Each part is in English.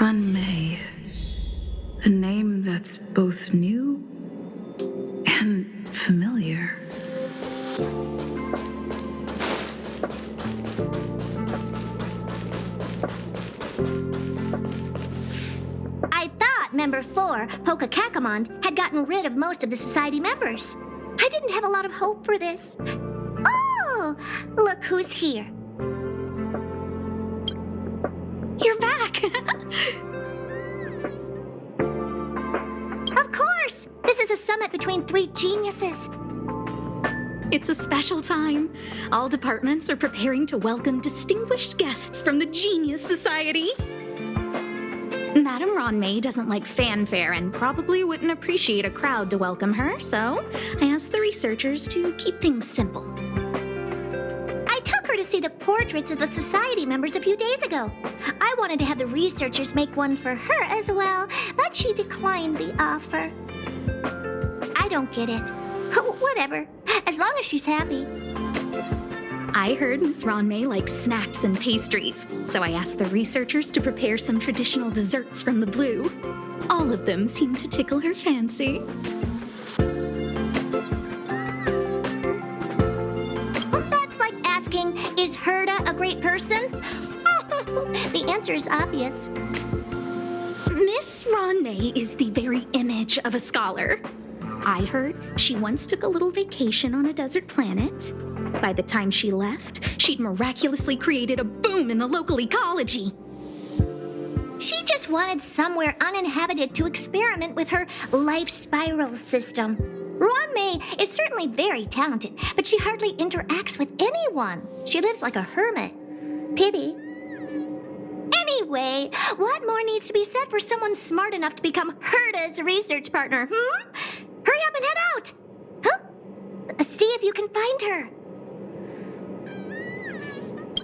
Ruan Mei. A name that's both new and familiar. I thought Member 4, Pokakakamon, had gotten rid of most of the society members. I didn't have a lot of hope for this. Oh, look who's here. You're back! Of course! This is a summit between three geniuses. It's a special time. All departments are preparing to welcome distinguished guests from the Genius Society. Madame Ruan Mei doesn't like fanfare and probably wouldn't appreciate a crowd to welcome her, so I asked the researchers to keep things simple. I took her to see the portraits of the society members a few days ago. I wanted to have the researchers make one for her as well, but she declined the offer. I don't get it. Whatever, as long as she's happy. I heard Miss Ruan Mei likes snacks and pastries, so I asked the researchers to prepare some traditional desserts from the blue. All of them seemed to tickle her fancy. That's like asking, is Herta a great person? The answer is obvious. Miss Ruan Mei is the very image of a scholar. I heard she once took a little vacation on a desert planet. By the time she left, she'd miraculously created a boom in the local ecology. She just wanted somewhere uninhabited to experiment with her life spiral system. Ruan Mei is certainly very talented, but she hardly interacts with anyone. She lives like a hermit. Pity. Anyway, what more needs to be said for someone smart enough to become Herta's research partner, Hurry up and head out! Huh? See if you can find her.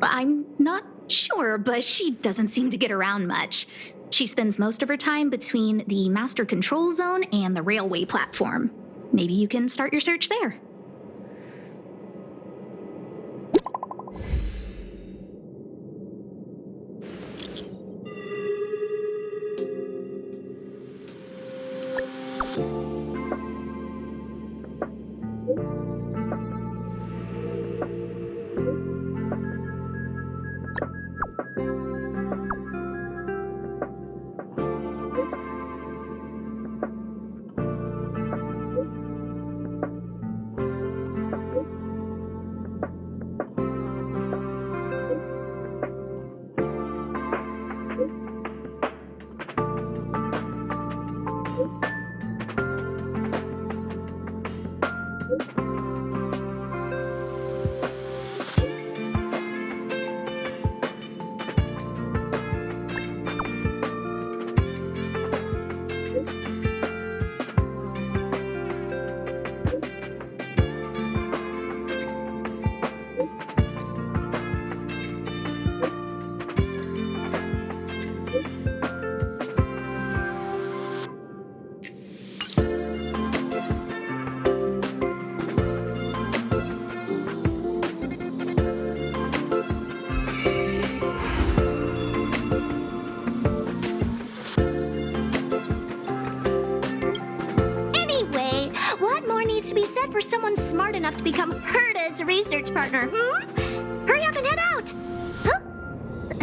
I'm not sure, but she doesn't seem to get around much. She spends most of her time between the master control zone and the railway platform. Maybe you can start your search there. To be said for someone smart enough to become Herta's research partner, Hurry up and head out!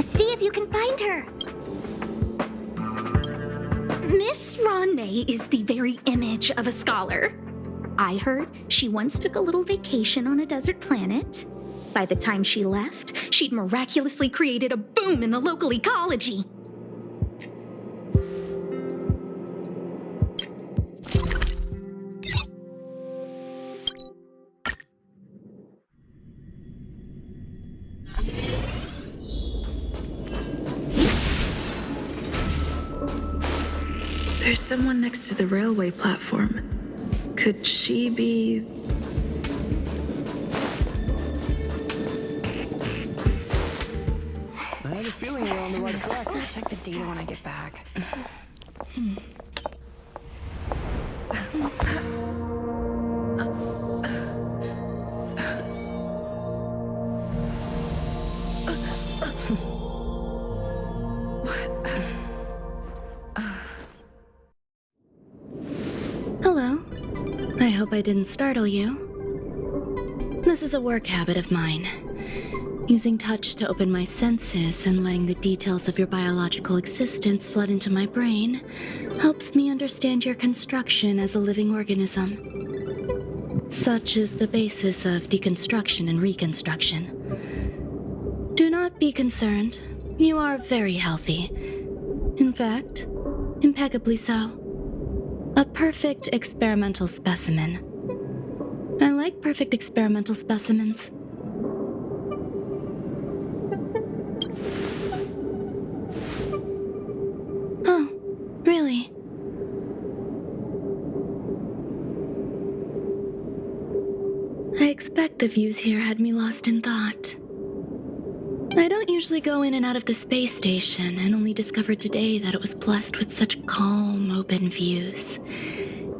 See if you can find her. Miss Ruan Mei is the very image of a scholar. I heard she once took a little vacation on a desert planet. By the time she left, she'd miraculously created a boom in the local ecology. There's someone next to the railway platform. Could she be... I have a feeling we're on the right track. I'll check the data when I get back. I didn't startle you. This is a work habit of mine. Using touch to open my senses and letting the details of your biological existence flood into my brain helps me understand your construction as a living organism. Such is the basis of deconstruction and reconstruction. Do not be concerned. You are very healthy. In fact, impeccably so. A perfect experimental specimen. I like perfect experimental specimens. Oh, really? I expect the views here had me lost in thought. I don't usually go in and out of the space station, and only discovered today that it was blessed with such calm, open views.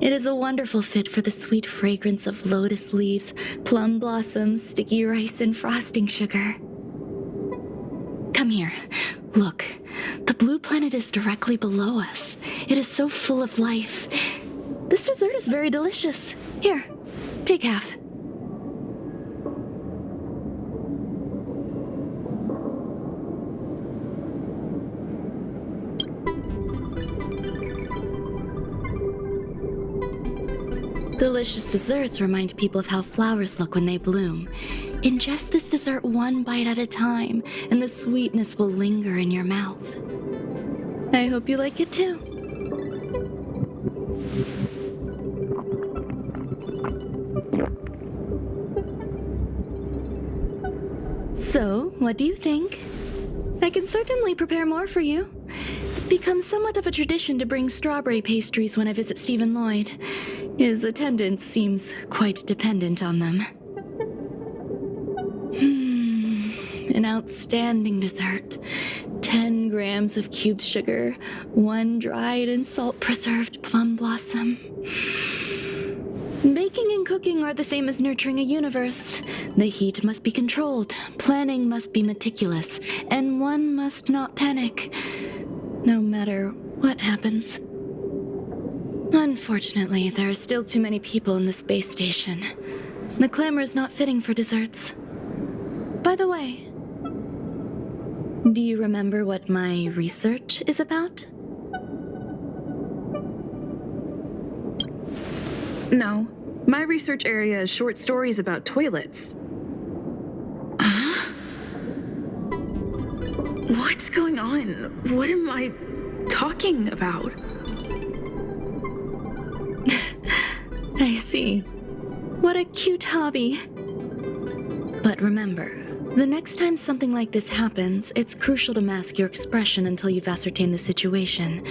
It is a wonderful fit for the sweet fragrance of lotus leaves, plum blossoms, sticky rice, and frosting sugar. Come here. Look. The blue planet is directly below us. It is so full of life. This dessert is very delicious. Here, take half. Delicious desserts remind people of how flowers look when they bloom. Ingest this dessert one bite at a time, and the sweetness will linger in your mouth. I hope you like it too. So, what do you think? I can certainly prepare more for you. It's become somewhat of a tradition to bring strawberry pastries when I visit Stephen Lloyd. His attendance seems quite dependent on them. An outstanding dessert. 10 grams of cubed sugar, 1 dried and salt-preserved plum blossom. Baking and cooking are the same as nurturing a universe. The heat must be controlled, planning must be meticulous, and one must not panic, no matter what happens. Unfortunately, there are still too many people in the space station. The clamor is not fitting for desserts. By the way, do you remember what my research is about? No. My research area is short stories about toilets. Huh? What's going on? What am I talking about? I see. What a cute hobby. But remember, the next time something like this happens, it's crucial to mask your expression until you've ascertained the situation.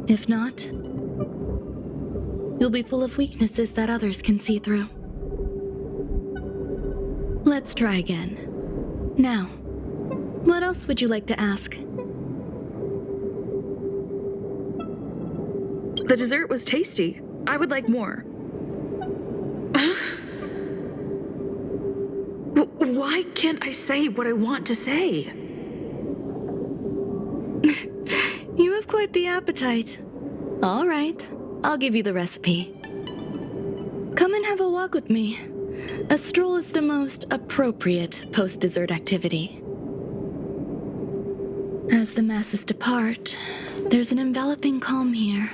If not, you'll be full of weaknesses that others can see through. Let's try again. Now, what else would you like to ask? The dessert was tasty. I would like more. Why can't I say what I want to say? You have quite the appetite. All right, I'll give you the recipe. Come and have a walk with me. A stroll is the most appropriate post-dessert activity. As the masses depart, there's an enveloping calm here,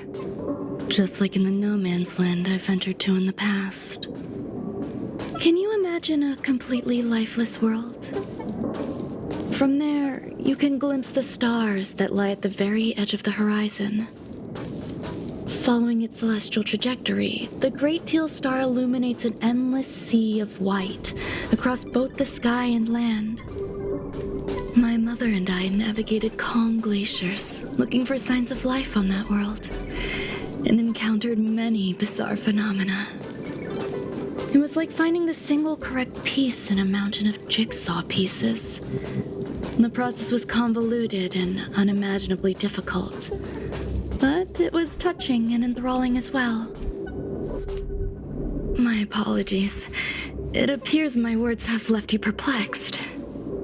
just like in the no man's land I've ventured to in the past. Can you imagine a completely lifeless world? From there, you can glimpse the stars that lie at the very edge of the horizon. Following its celestial trajectory, the Great Teal Star illuminates an endless sea of white across both the sky and land. My mother and I navigated calm glaciers, looking for signs of life on that world, and encountered many bizarre phenomena. It was like finding the single correct piece in a mountain of jigsaw pieces. The process was convoluted and unimaginably difficult, but it was touching and enthralling as well. My apologies. It appears my words have left you perplexed.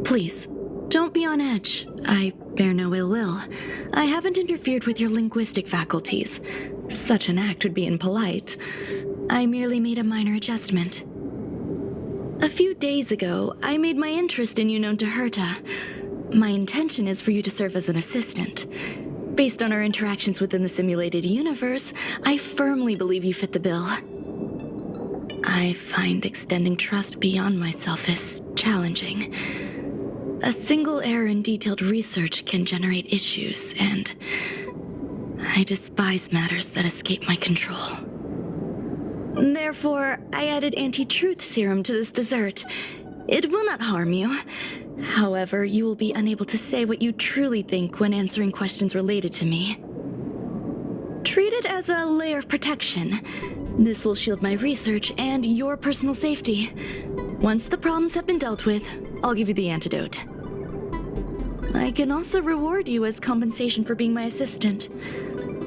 Please, don't be on edge. I bear no ill will. I haven't interfered with your linguistic faculties. Such an act would be impolite. I merely made a minor adjustment. A few days ago, I made my interest in you known to Herta. My intention is for you to serve as an assistant. Based on our interactions within the simulated universe, I firmly believe you fit the bill. I find extending trust beyond myself is challenging. A single error in detailed research can generate issues, and I despise matters that escape my control. Therefore, I added anti-truth serum to this dessert. It will not harm you. However, you will be unable to say what you truly think when answering questions related to me. Treat it as a layer of protection. This will shield my research and your personal safety. Once the problems have been dealt with, I'll give you the antidote. I can also reward you as compensation for being my assistant.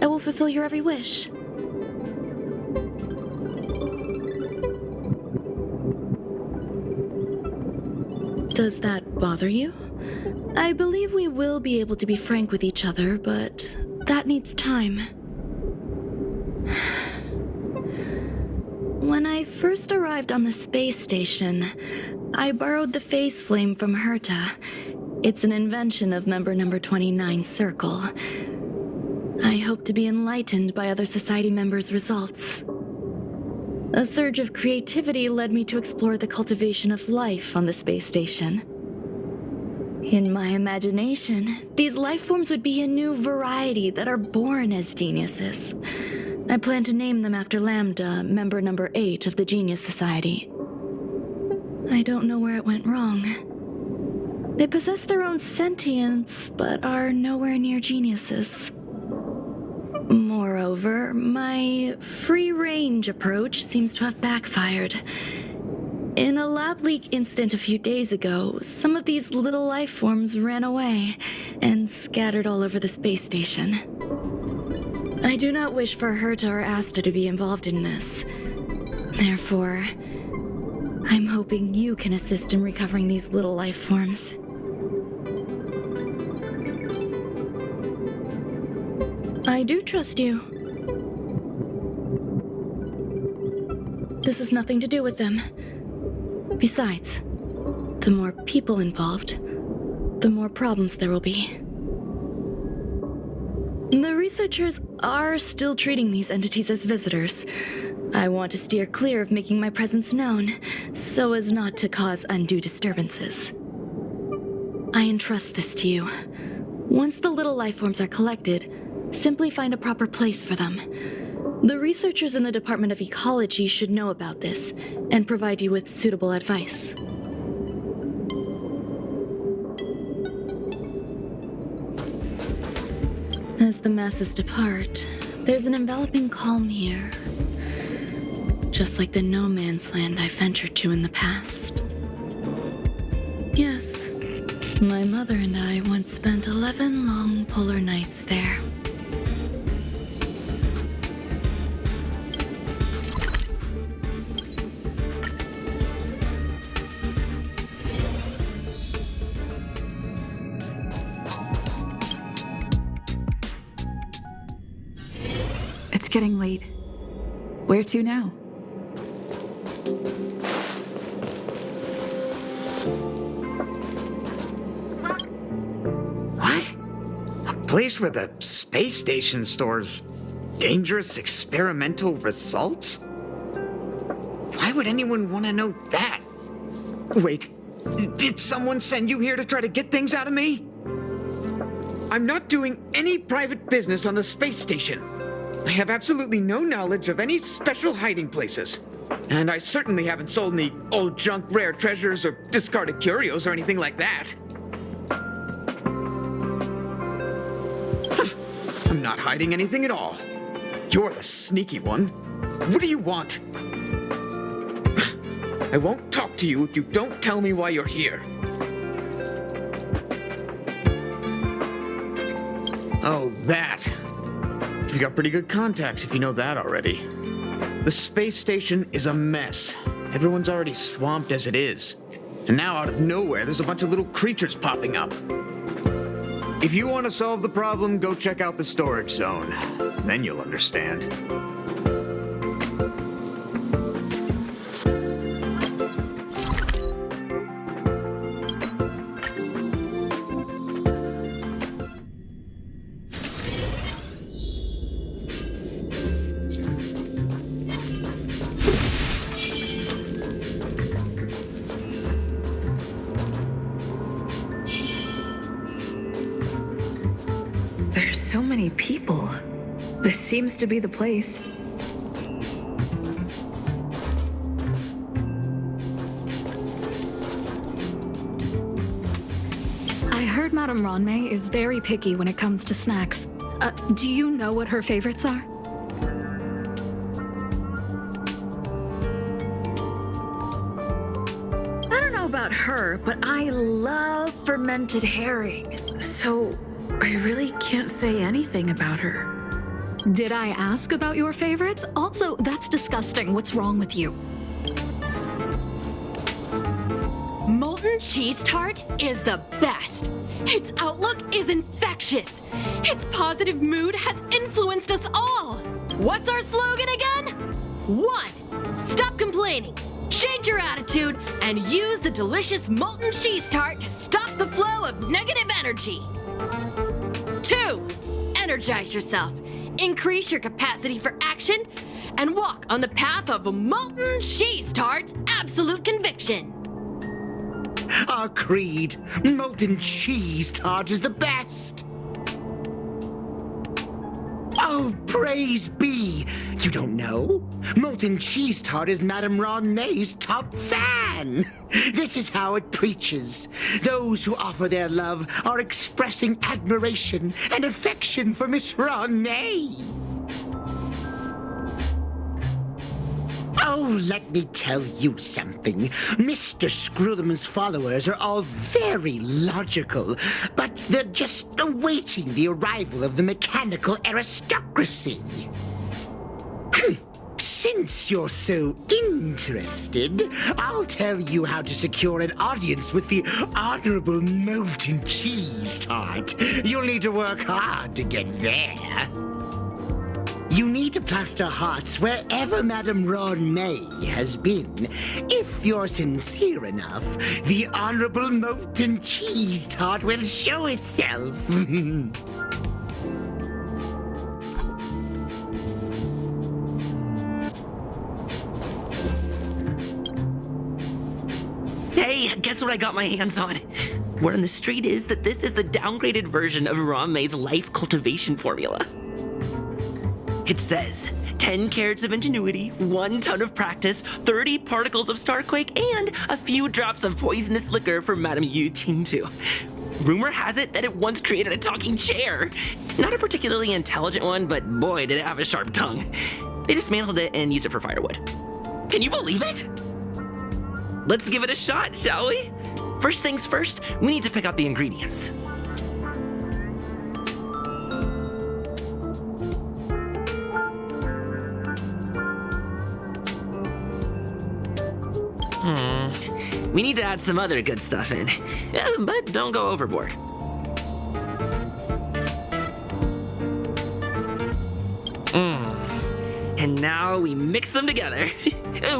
I will fulfill your every wish. Does that bother you? I believe we will be able to be frank with each other, but that needs time. When I first arrived on the space station, I borrowed the phase flame from Herta. It's an invention of member number 29 Circle. I hope to be enlightened by other society members' results. A surge of creativity led me to explore the cultivation of life on the space station. In my imagination, these life forms would be a new variety that are born as geniuses. I plan to name them after Lambda, member number 8 of the Genius Society. I don't know where it went wrong. They possess their own sentience, but are nowhere near geniuses. Moreover, my free-range approach seems to have backfired. In a lab leak incident a few days ago, some of these little life forms ran away and scattered all over the space station. I do not wish for Herta or Asta to be involved in this. Therefore, I'm hoping you can assist in recovering these little life forms. I do trust you. This has nothing to do with them. Besides, the more people involved, the more problems there will be. The researchers are still treating these entities as visitors. I want to steer clear of making my presence known, so as not to cause undue disturbances. I entrust this to you. Once the little life forms are collected, simply find a proper place for them. The researchers in the Department of Ecology should know about this and provide you with suitable advice. As the masses depart, there's an enveloping calm here. Just like the no man's land I ventured to in the past. Yes, my mother and I once spent 11 long polar nights there. It's getting late. Where to now? What? A place where the space station stores dangerous experimental results? Why would anyone want to know that? Wait, did someone send you here to try to get things out of me? I'm not doing any private business on the space station. I have absolutely no knowledge of any special hiding places. And I certainly haven't sold any old junk rare treasures or discarded curios or anything like that. I'm not hiding anything at all. You're the sneaky one. What do you want? I won't talk to you if you don't tell me why you're here. Oh, that. You've got pretty good contacts if you know that already. The space station is a mess. Everyone's already swamped as it is. And now out of nowhere, there's a bunch of little creatures popping up. If you want to solve the problem, go check out the storage zone. Then you'll understand. so many people. This seems to be the place. I heard Madame Ruan Mei is very picky when it comes to snacks. Do you know what her favorites are? I don't know about her, but I love fermented herring. So I really can't say anything about her. Did I ask about your favorites? Also, that's disgusting. What's wrong with you? Molten cheese tart is the best. Its outlook is infectious. Its positive mood has influenced us all. What's our slogan again? 1. Stop complaining. Change your attitude and use the delicious molten cheese tart to stop the flow of negative energy. 2. Energize yourself. Increase your capacity for action and walk on the path of molten cheese tart's absolute conviction. Our creed, molten cheese tart is the best. Oh, praise be! You don't know? Molten cheese tart is Madame Ruan Mei's top fan. This is how it preaches. Those who offer their love are expressing admiration and affection for Miss Ruan Mei. Oh, let me tell you something. Mr. Screwllum's followers are all very logical, but they're just awaiting the arrival of the mechanical aristocracy. Since you're so interested, I'll tell you how to secure an audience with the Honorable Molten Cheese Tart. You'll need to work hard to get there. You need to plaster hearts wherever Madame Ruan Mei has been. If you're sincere enough, the Honorable Molten Cheese Tart will show itself. Hey, guess what I got my hands on? Word on the street is that this is the downgraded version of Ruan Mei's life cultivation formula. It says 10 carats of ingenuity, 1 ton of practice, 30 particles of starquake, and a few drops of poisonous liquor from Madame Yu Tintu. Rumor has it that it once created a talking chair. Not a particularly intelligent one, but boy, did it have a sharp tongue. They dismantled it and used it for firewood. Can you believe it? Let's give it a shot, shall we? First things first, we need to pick out the ingredients. We need to add some other good stuff in, but don't go overboard. And now we mix them together.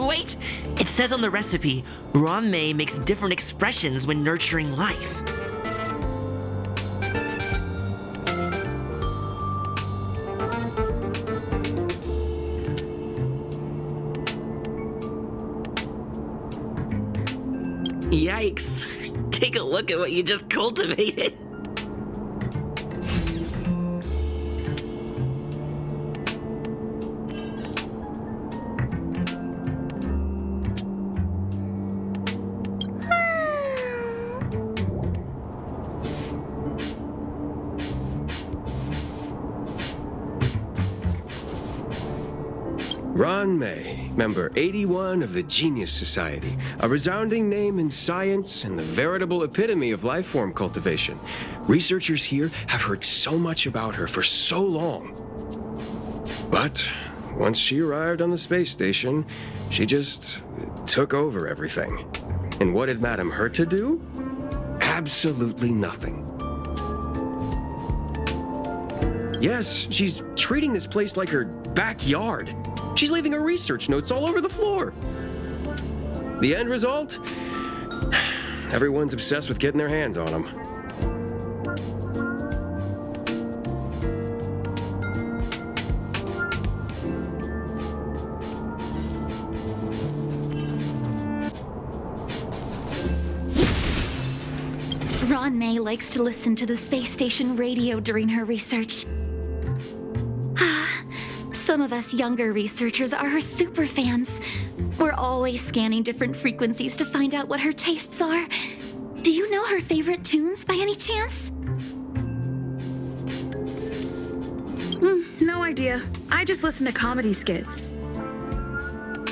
Wait! It says on the recipe, Ruan Mei makes different expressions when nurturing life. Yikes. Take a look at what you just cultivated. Ruan Mei, member 81 of the Genius Society, a resounding name in science and the veritable epitome of life form cultivation. Researchers here have heard so much about her for so long. But once she arrived on the space station, she just took over everything. And what did Madame Herta do? Absolutely nothing. Yes, she's treating this place like her backyard. She's leaving her research notes all over the floor. The end result? Everyone's obsessed with getting their hands on them. Ruan Mei likes to listen to the space station radio during her research. Some of us younger researchers are her super fans. We're always scanning different frequencies to find out what her tastes are. Do you know her favorite tunes by any chance? No idea. I just listen to comedy skits.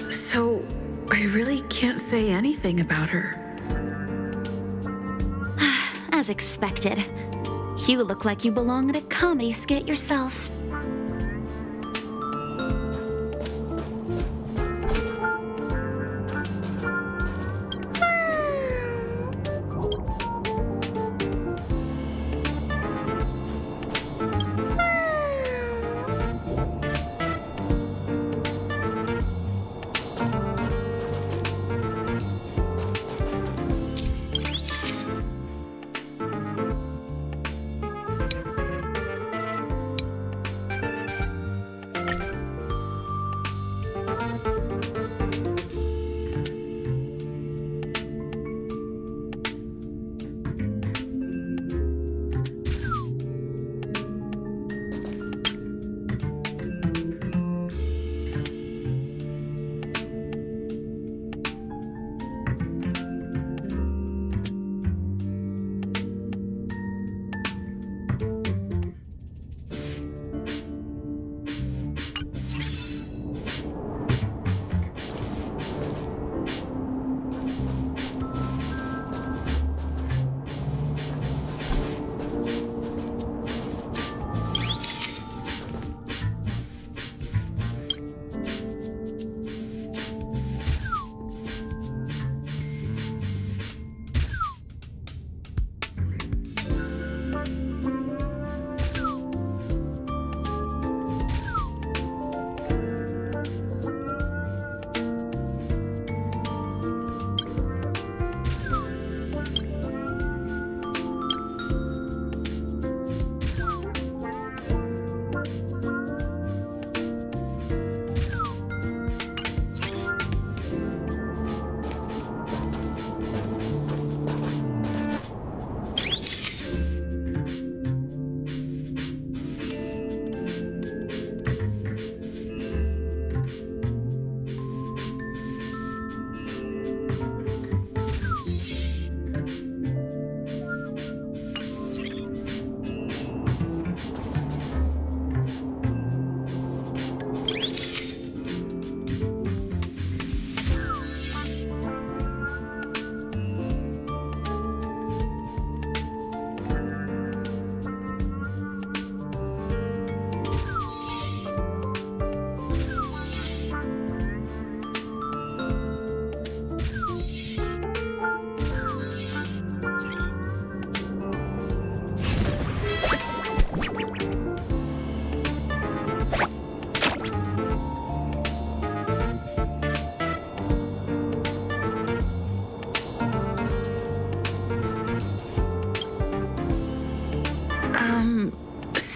So, I really can't say anything about her. As expected. You look like you belong in a comedy skit yourself.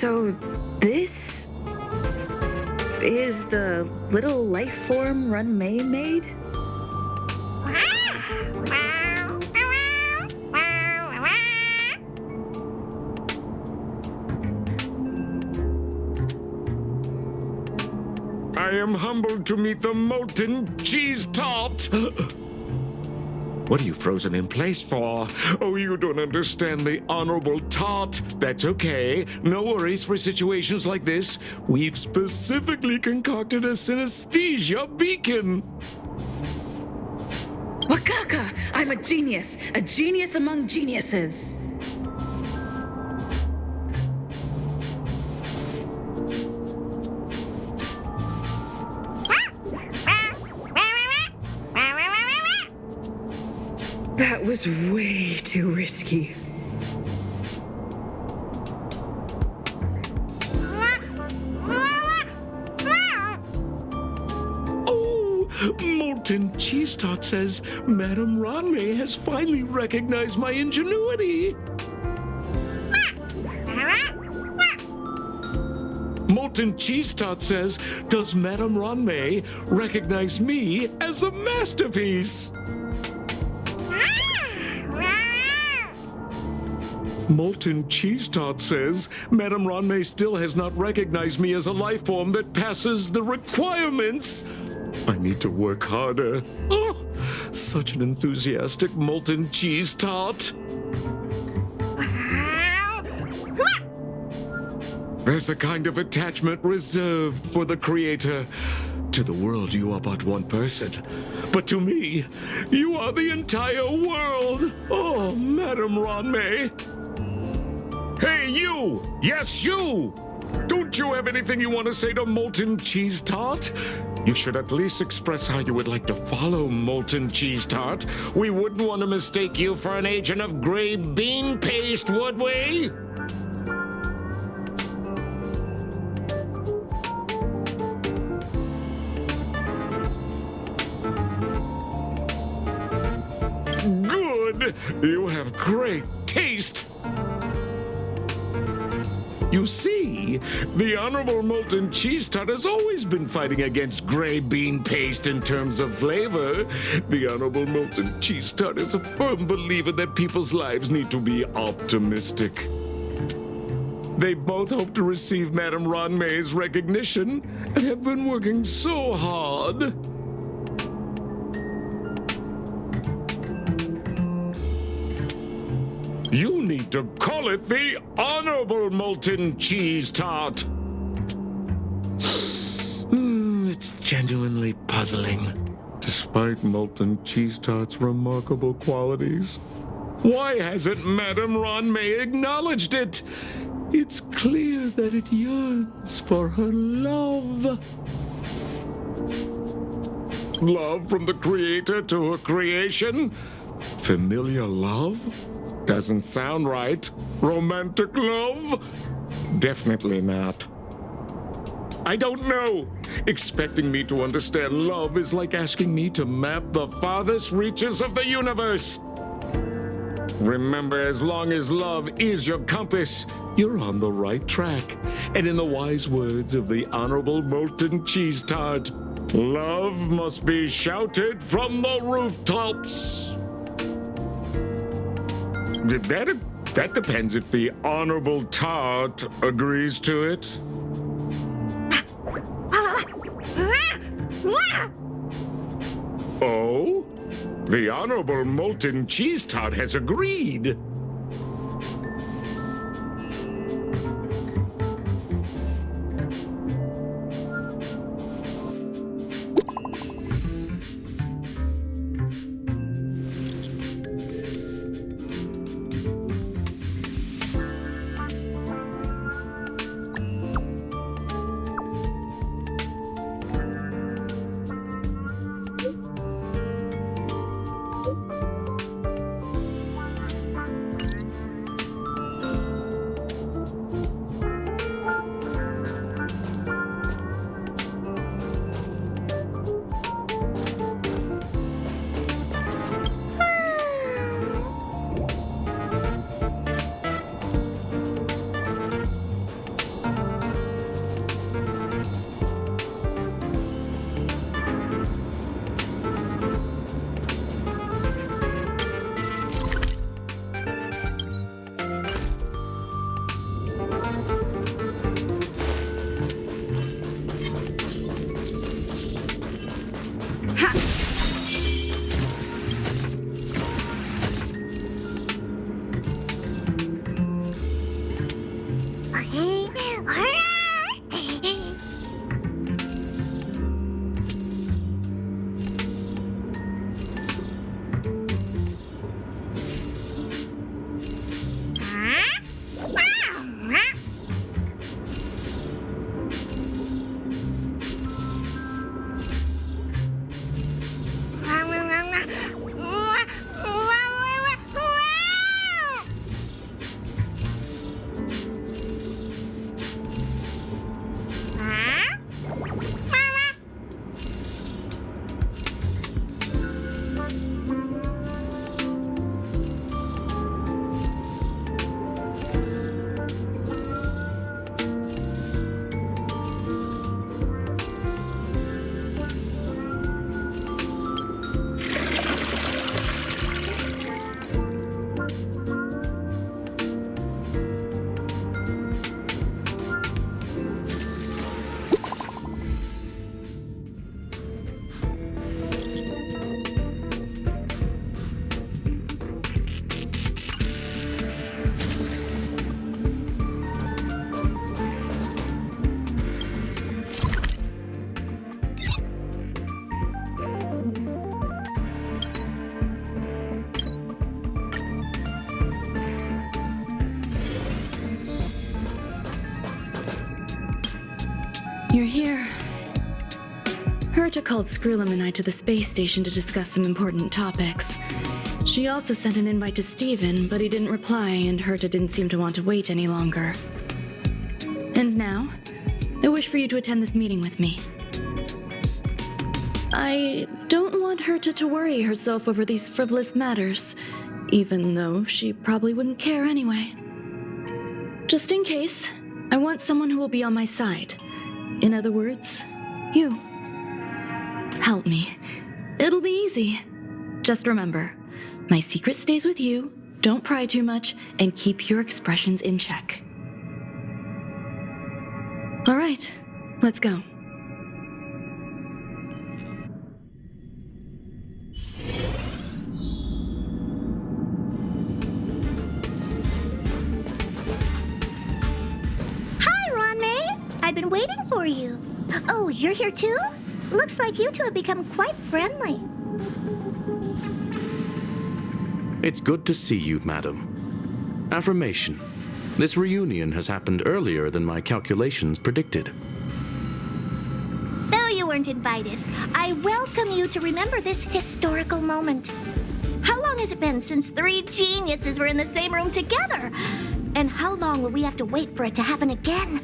So this is the little life form Ruan Mei made? I am humbled to meet the molten cheese tart. What are you frozen in place for? Oh, you don't understand the honorable tart. That's okay. No worries for situations like this. We've specifically concocted a synesthesia beacon. Wakaka! I'm a genius among geniuses. That was way too risky. Oh, molten cheese tart says Madame Ruan Mei has finally recognized my ingenuity. Molten cheese tart says, does Madame Ruan Mei recognize me as a masterpiece? Molten Cheese Tart says Madame Ruan Mei still has not recognized me as a life form that passes the requirements. I need to work harder. Oh, such an enthusiastic Molten Cheese Tart. There's a kind of attachment reserved for the creator. To the world, you are but one person. But to me, you are the entire world. Oh, Madame Ruan Mei. Hey, you! Yes, you! Don't you have anything you want to say to Molten Cheese Tart? You should at least express how you would like to follow Molten Cheese Tart. We wouldn't want to mistake you for an agent of gray bean paste, would we? Good! You have great taste! You see, the Honorable Molten Cheese Tart has always been fighting against gray bean paste in terms of flavor. The Honorable Molten Cheese Tart is a firm believer that people's lives need to be optimistic. They both hope to receive Madame Ruan Mei's recognition and have been working so hard. You need to call it the Honorable Molten Cheese Tart. It's genuinely puzzling. Despite Molten Cheese Tart's remarkable qualities, why hasn't Madame Ruan Mei acknowledged it? It's clear that it yearns for her love. Love from the creator to her creation? Familiar love? Doesn't sound right. Romantic love? Definitely not. I don't know. Expecting me to understand love is like asking me to map the farthest reaches of the universe. Remember, as long as love is your compass, you're on the right track. And in the wise words of the Honorable Molten Cheese Tart, love must be shouted from the rooftops. That depends if the Honorable Tart agrees to it. Oh? The Honorable Molten Cheese Tart has agreed. Herta called Screwllum and I to the space station to discuss some important topics. She also sent an invite to Steven, but he didn't reply, and Herta didn't seem to want to wait any longer. And now, I wish for you to attend this meeting with me. I don't want Herta to worry herself over these frivolous matters, even though she probably wouldn't care anyway. Just in case, I want someone who will be on my side. In other words, you. Help me. It'll be easy. Just remember, my secret stays with you, don't pry too much, and keep your expressions in check. All right, let's go. Hi, Ruan Mei. I've been waiting for you. Oh, you're here too? Looks like you two have become quite friendly. It's good to see you, madam. Affirmation. This reunion has happened earlier than my calculations predicted. Though you weren't invited, I welcome you to remember this historical moment. How long has it been since 3 geniuses were in the same room together? And how long will we have to wait for it to happen again?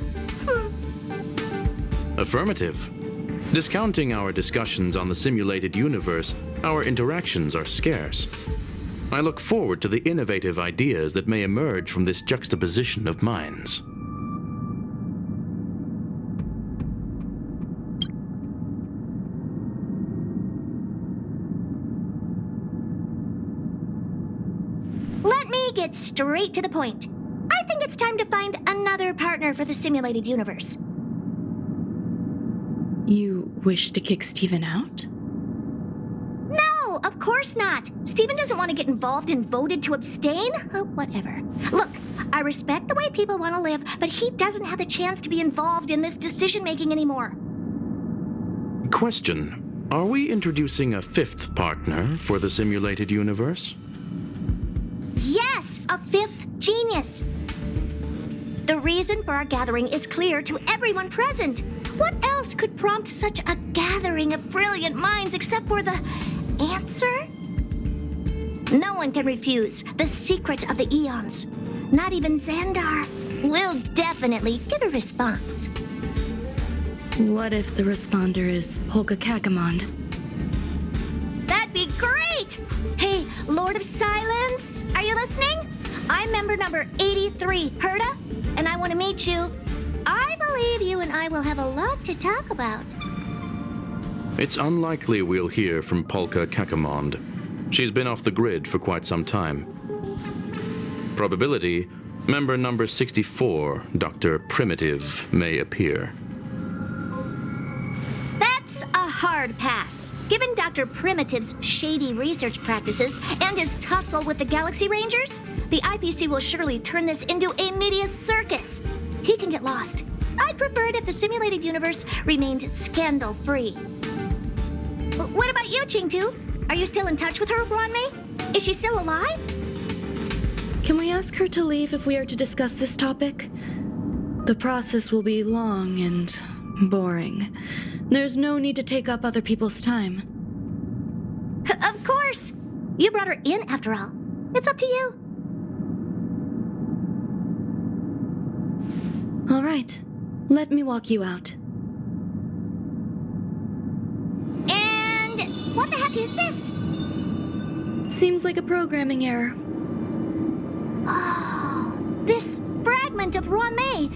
Affirmative. Discounting our discussions on the simulated universe, our interactions are scarce. I look forward to the innovative ideas that may emerge from this juxtaposition of minds. Let me get straight to the point. I think it's time to find another partner for the simulated universe. You wish to kick Steven out? No, of course not. Steven doesn't want to get involved and voted to abstain. Oh, whatever. Look, I respect the way people want to live, but he doesn't have the chance to be involved in this decision-making anymore. Question. Are we introducing a 5th partner for the simulated universe? Yes, a 5th genius. The reason for our gathering is clear to everyone present. What else could prompt such a gathering of brilliant minds except for the answer? No one can refuse the secret of the eons. Not even Xandar. We'll definitely get a response. What if the responder is Polka Kakamond? That'd be great! Hey, Lord of Silence, are you listening? I'm member number 83, Herta, and I want to meet you. I believe you and I will have a lot to talk about. It's unlikely we'll hear from Polka Kakamond. She's been off the grid for quite some time. Probability, member number 64, Dr. Primitive, may appear. That's a hard pass. Given Dr. Primitive's shady research practices and his tussle with the Galaxy Rangers, the IPC will surely turn this into a media circus. He can get lost. I'd prefer it if the simulated universe remained scandal-free. What about you, Chingtu? Are you still in touch with her, Ruan Mei? Is she still alive? Can we ask her to leave if we are to discuss this topic? The process will be long and boring. There's no need to take up other people's time. Of course! You brought her in, after all. It's up to you. All right. Let me walk you out. And what the heck is this? Seems like a programming error. Oh, this fragment of Ruan Mei.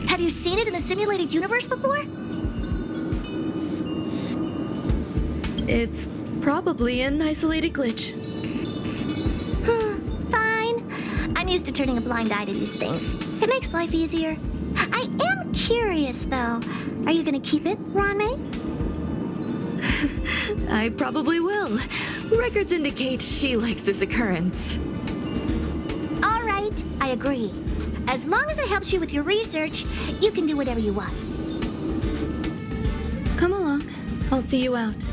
Have you seen it in the simulated universe before? It's probably an isolated glitch. Fine. I'm used to turning a blind eye to these things. It makes life easier. I am curious, though. Are you gonna keep it, Ruan Mei? I probably will. Records indicate she likes this occurrence. All right, I agree. As long as it helps you with your research, you can do whatever you want. Come along. I'll see you out.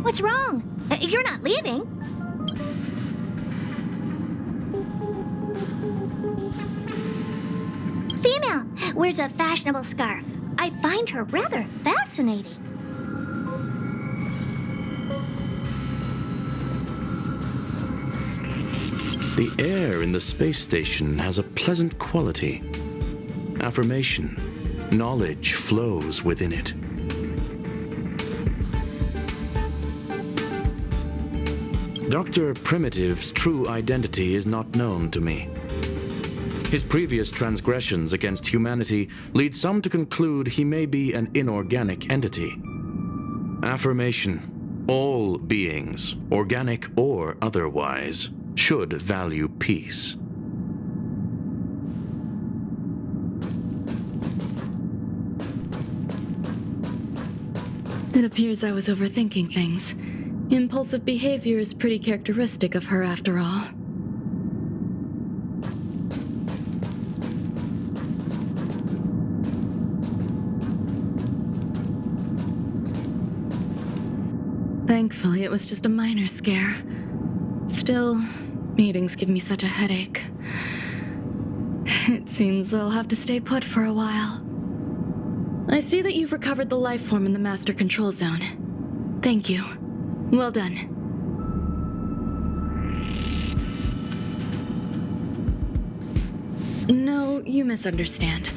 What's wrong? You're not leaving. wears a fashionable scarf. I find her rather fascinating. The air in the space station has a pleasant quality. Affirmation. Knowledge flows within it. Dr. Primitive's true identity is not known to me. His previous transgressions against humanity lead some to conclude he may be an inorganic entity. Affirmation. All beings, organic or otherwise, should value peace. It appears I was overthinking things. Impulsive behavior is pretty characteristic of her after all. Thankfully, it was just a minor scare. Still, meetings give me such a headache. It seems I'll have to stay put for a while. I see that you've recovered the life form in the Master Control Zone. Thank you. Well done. No, you misunderstand.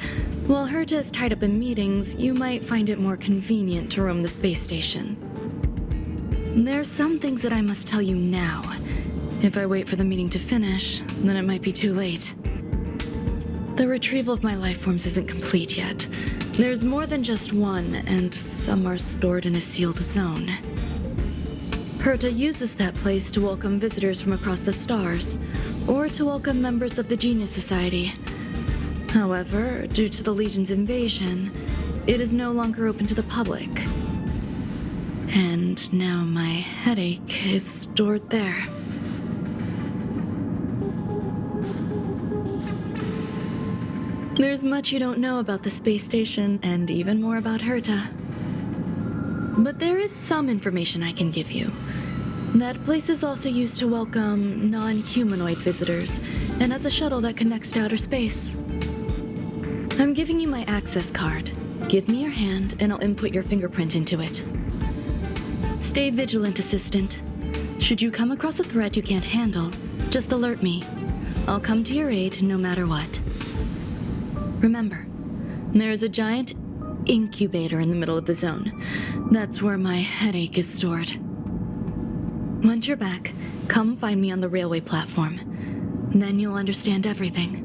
While Herta is tied up in meetings, you might find it more convenient to roam the space station. There's some things that I must tell you now. If I wait for the meeting to finish, then it might be too late. The retrieval of my life forms isn't complete yet. There's more than just one, and some are stored in a sealed zone. Herta uses that place to welcome visitors from across the stars, or to welcome members of the Genius Society. However, due to the Legion's invasion, it is no longer open to the public. And now my headache is stored there. There's much you don't know about the space station, and even more about Herta. But there is some information I can give you. That place is also used to welcome non-humanoid visitors, and has a shuttle that connects to outer space. I'm giving you my access card. Give me your hand, and I'll input your fingerprint into it. Stay vigilant, Assistant. Should you come across a threat you can't handle, just alert me. I'll come to your aid no matter what. Remember, there is a giant incubator in the middle of the zone. That's where my headache is stored. Once you're back, come find me on the railway platform. Then you'll understand everything.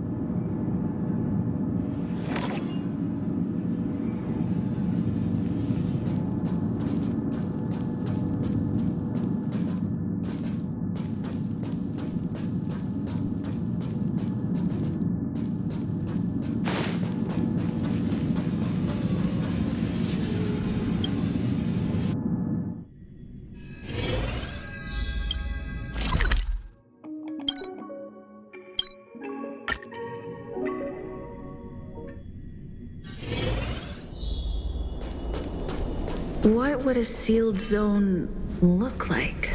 What would a sealed zone look like?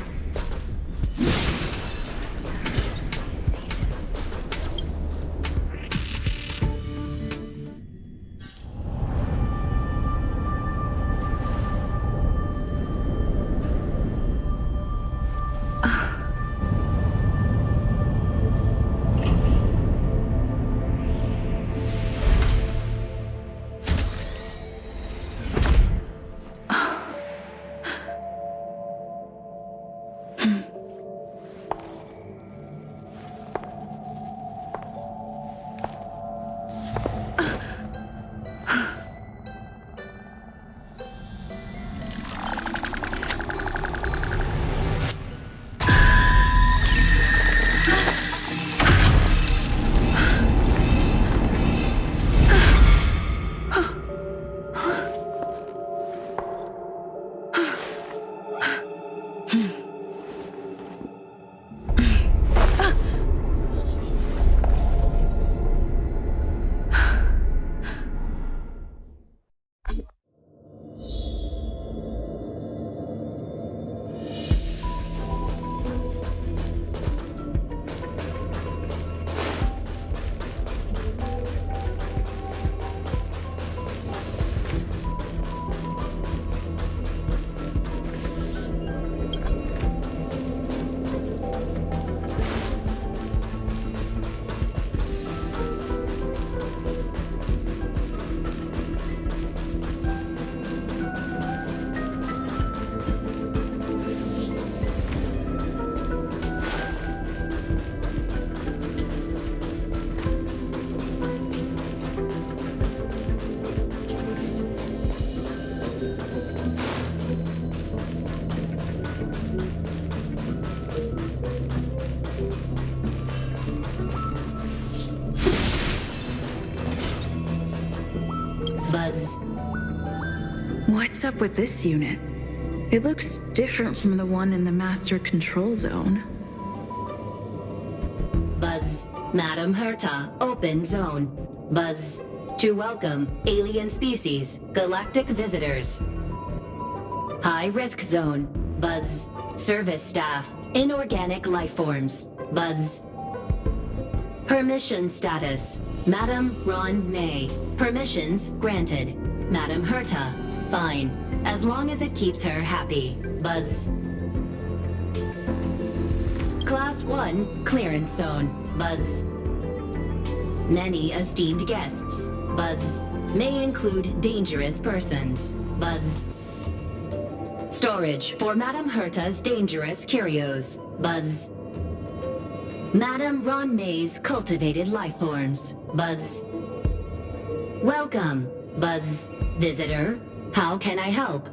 What's up with this unit? It looks different from the one in the master control zone. Buzz, Madam Herta, open zone. Buzz, to welcome alien species, galactic visitors. High risk zone. Buzz, service staff, inorganic life forms. Buzz. Permission status. Madam Ruan Mei. Permissions granted. Madam Herta. Fine. As long as it keeps her happy. Buzz. Class 1 clearance zone. Buzz. Many esteemed guests. Buzz. May include dangerous persons. Buzz. Storage for Madam Herta's dangerous curios. Buzz. Madam Ruan Mei's cultivated life forms. Buzz. Welcome. Buzz. Visitor. How can I help?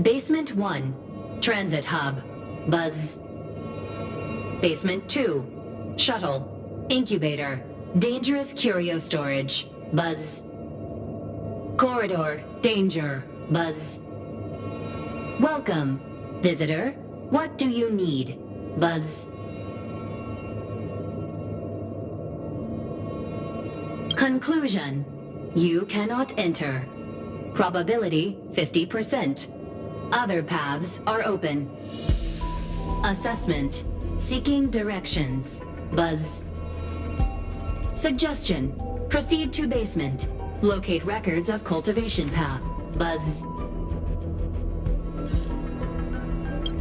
Basement 1. Transit hub. Buzz. Basement 2. Shuttle. Incubator. Dangerous curio storage. Buzz. Corridor. Danger. Buzz. Welcome. Visitor. What do you need? Buzz. Conclusion. You cannot enter. Probability 50%. Other paths are open. Assessment. Seeking directions. Buzz. Suggestion. Proceed to basement. Locate records of cultivation path. Buzz.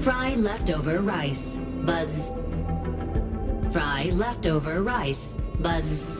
Fry leftover rice. Buzz. Fry leftover rice. Buzz.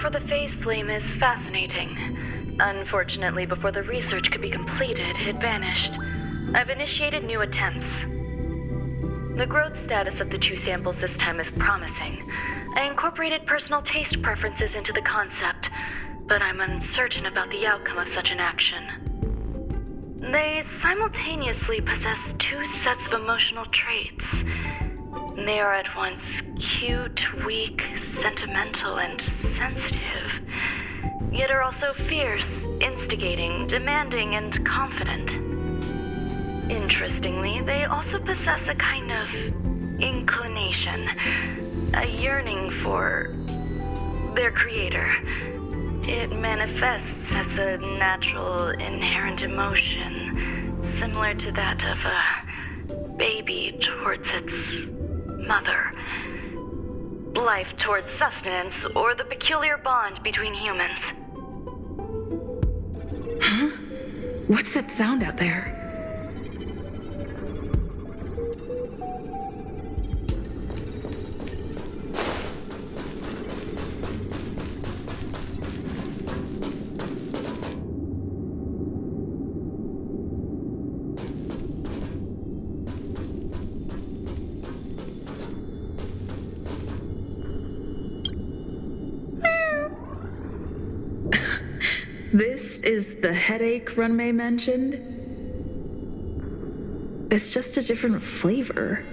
For the phase flame is fascinating. Unfortunately, before the research could be completed, it vanished. I've initiated new attempts. The growth status of the 2 samples this time is promising. I incorporated personal taste preferences into the concept, but I'm uncertain about the outcome of such an action. They simultaneously possess 2 sets of emotional traits. They are at once cute, weak, sentimental, and sensitive, yet are also fierce, instigating, demanding, and confident. Interestingly, they also possess a kind of inclination, a yearning for their creator. It manifests as a natural, inherent emotion, similar to that of a baby towards its mother. Life towards sustenance, or the peculiar bond between humans. Huh? What's that sound out there? This is the headache Ruan Mei mentioned? It's just a different flavor.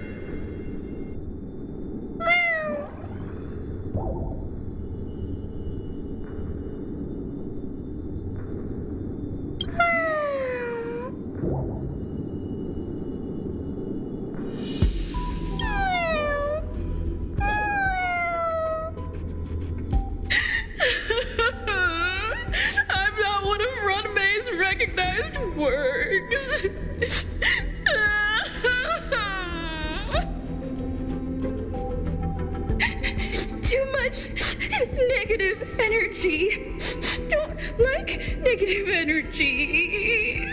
Works. Too much negative energy. Don't like negative energy.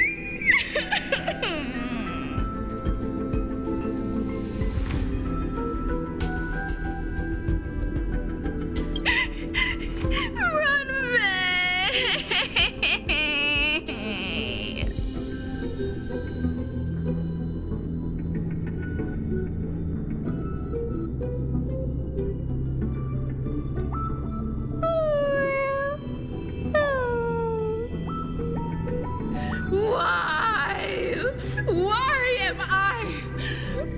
Why am I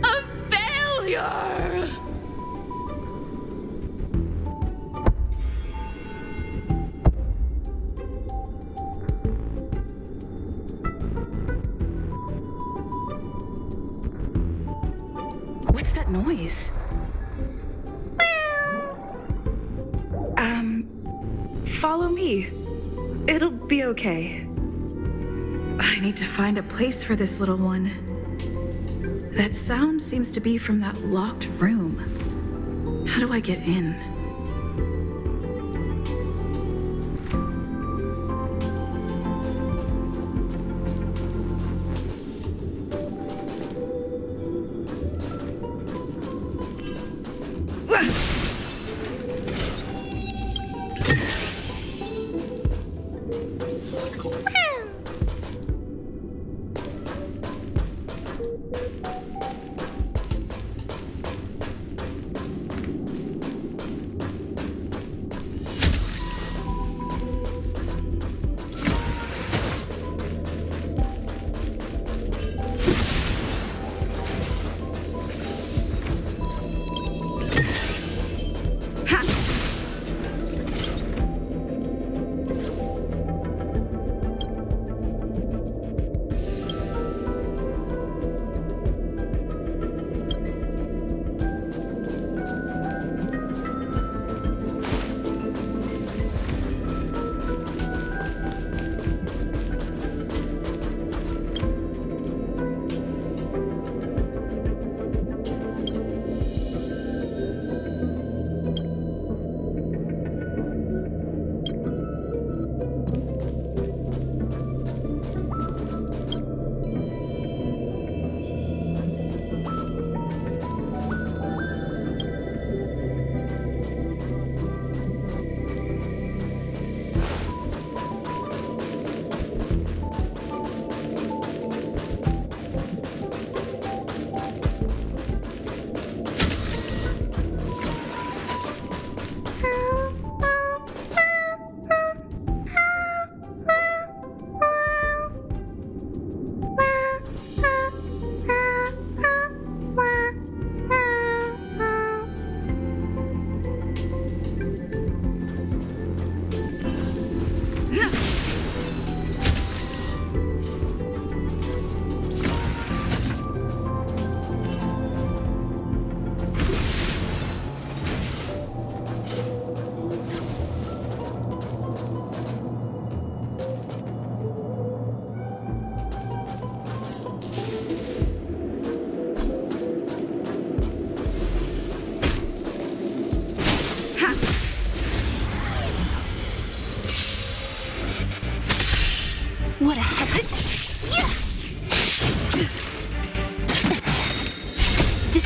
a failure? What's that noise? Follow me. It'll be okay. I need to find a place for this little one. That sound seems to be from that locked room. How do I get in?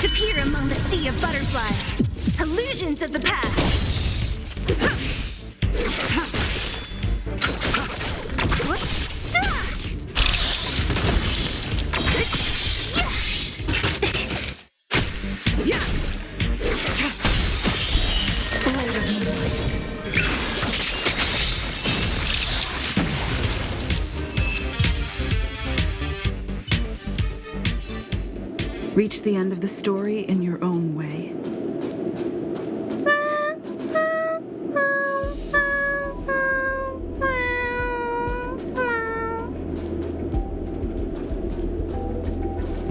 disappear among the sea of butterflies. Illusions of the past. Reach the end of the story in your own way.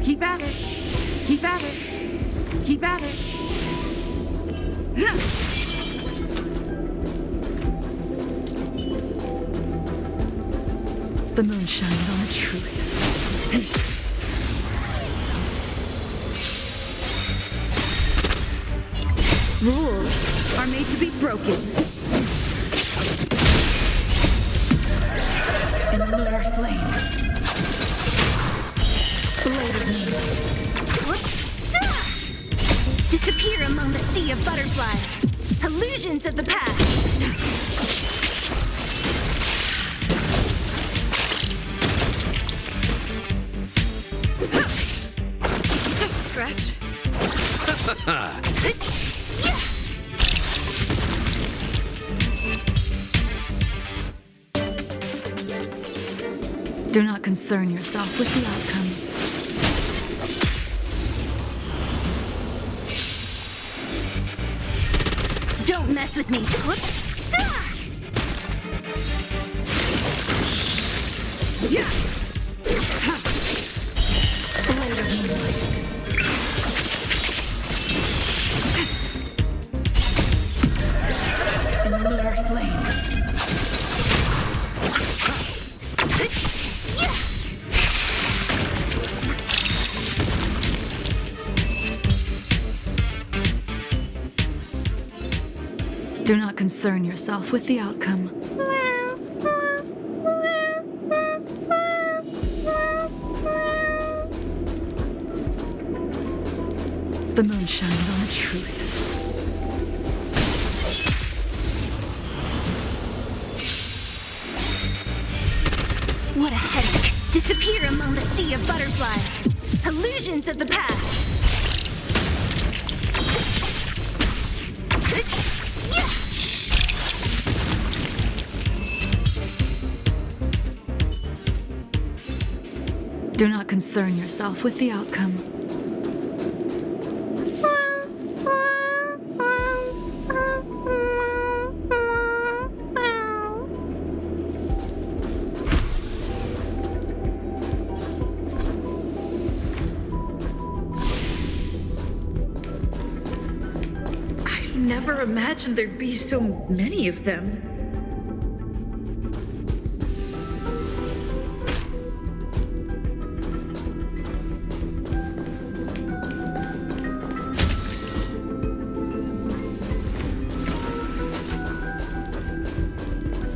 Keep at it. Keep at it. Keep at it. The moon shines on the truth. Rules are made to be broken. In lunar flame. Blade of moonlight. Disappear among the sea of butterflies. Illusions of the past. Just a scratch. Do not concern yourself with the outcome. Don't mess with me. Yeah. Blade of moonlight. In lunar flame. Do not concern yourself with the outcome. The moon shines on the truth. What a headache. Disappear among the sea of butterflies. Illusions of the past. Do not concern yourself with the outcome. I never imagined there'd be so many of them.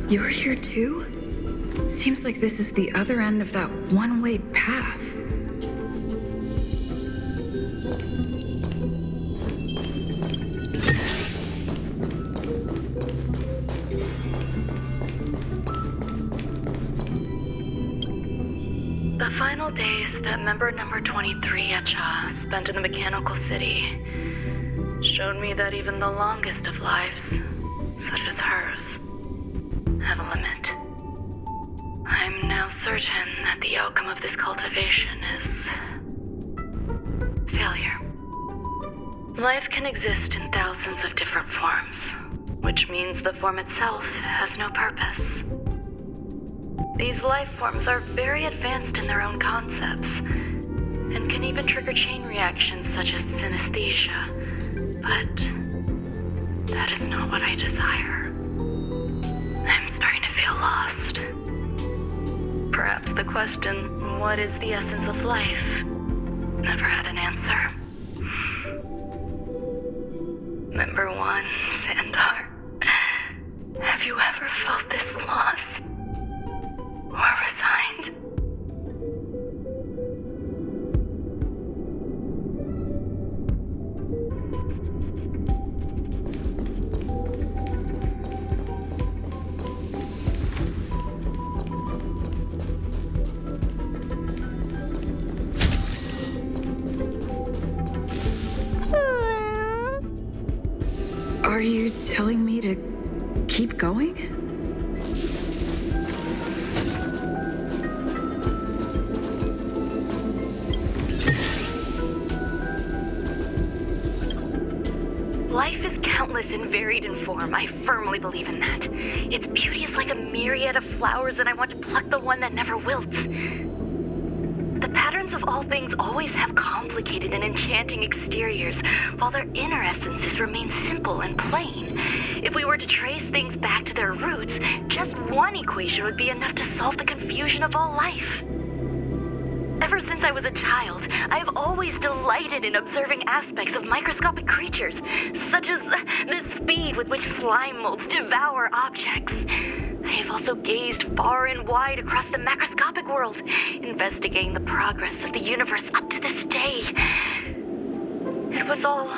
You're here too? Seems like this is the other end of that one-way path. The final days that member number 23 Echa spent in the mechanical city showed me that even the longest of lives, such as hers, have a limit. I'm now certain that the outcome of this cultivation is failure. Life can exist in thousands of different forms, which means the form itself has no purpose. These life forms are very advanced in their own concepts, and can even trigger chain reactions such as synesthesia, but that is not what I desire. I'm starting to feel lost. Perhaps the question, what is the essence of life, never had an answer. Member 1, Sandar, have you ever felt this lost? Or resigned? Are you telling me to keep going? Life is countless and varied in form. I firmly believe in that. Its beauty is like a myriad of flowers, and I want to pluck the one that never wilts. The patterns of all things always have complicated and enchanting exteriors, while their inner essences remain simple and plain. If we were to trace things back to their roots, just one equation would be enough to solve the confusion of all life. Ever since I was a child, I have always delighted in observing aspects of microscopic creatures, such as the speed with which slime molds devour objects. I have also gazed far and wide across the macroscopic world, investigating the progress of the universe up to this day. It was all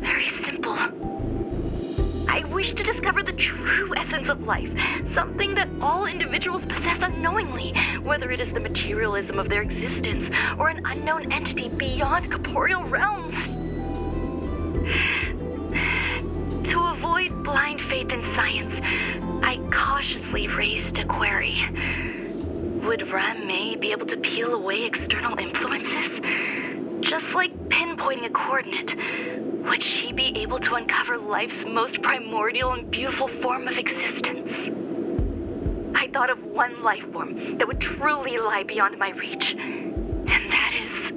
very simple. I wish to discover the true essence of life, something that all individuals possess unknowingly, whether it is the materialism of their existence or an unknown entity beyond corporeal realms. To avoid blind faith in science, I cautiously raised a query. Would Ruan Mei be able to peel away external influences? Just like pinpointing a coordinate, would she be able to uncover life's most primordial and beautiful form of existence? I thought of one life form that would truly lie beyond my reach, and that is...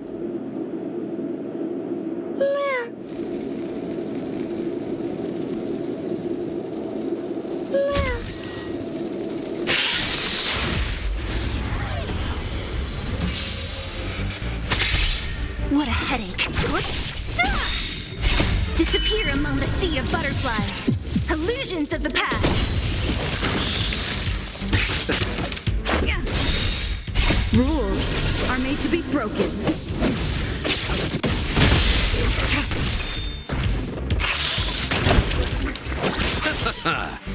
What a headache. Disappear among the sea of butterflies. Illusions of the past. Rules are made to be broken.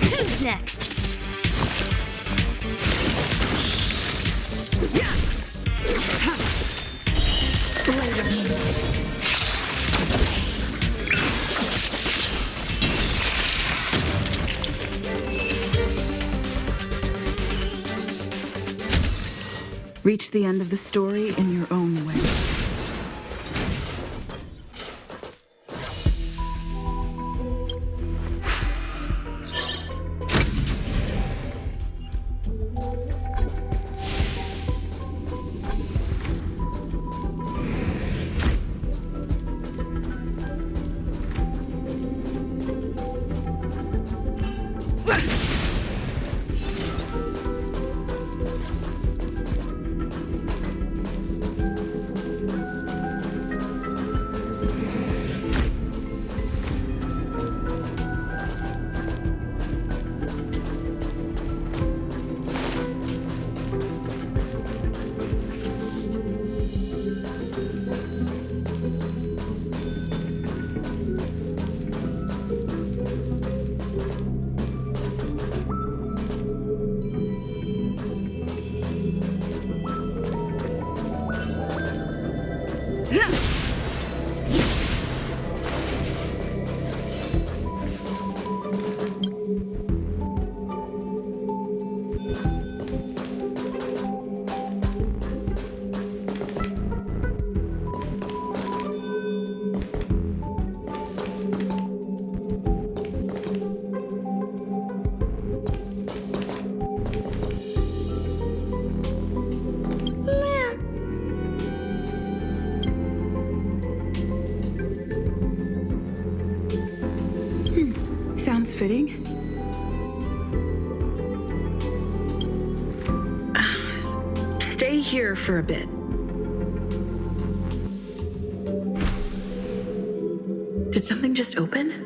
Who's next? Blade of moonlight. Reach the end of the story in your own way. Sounds fitting. Stay here for a bit. Did something just open?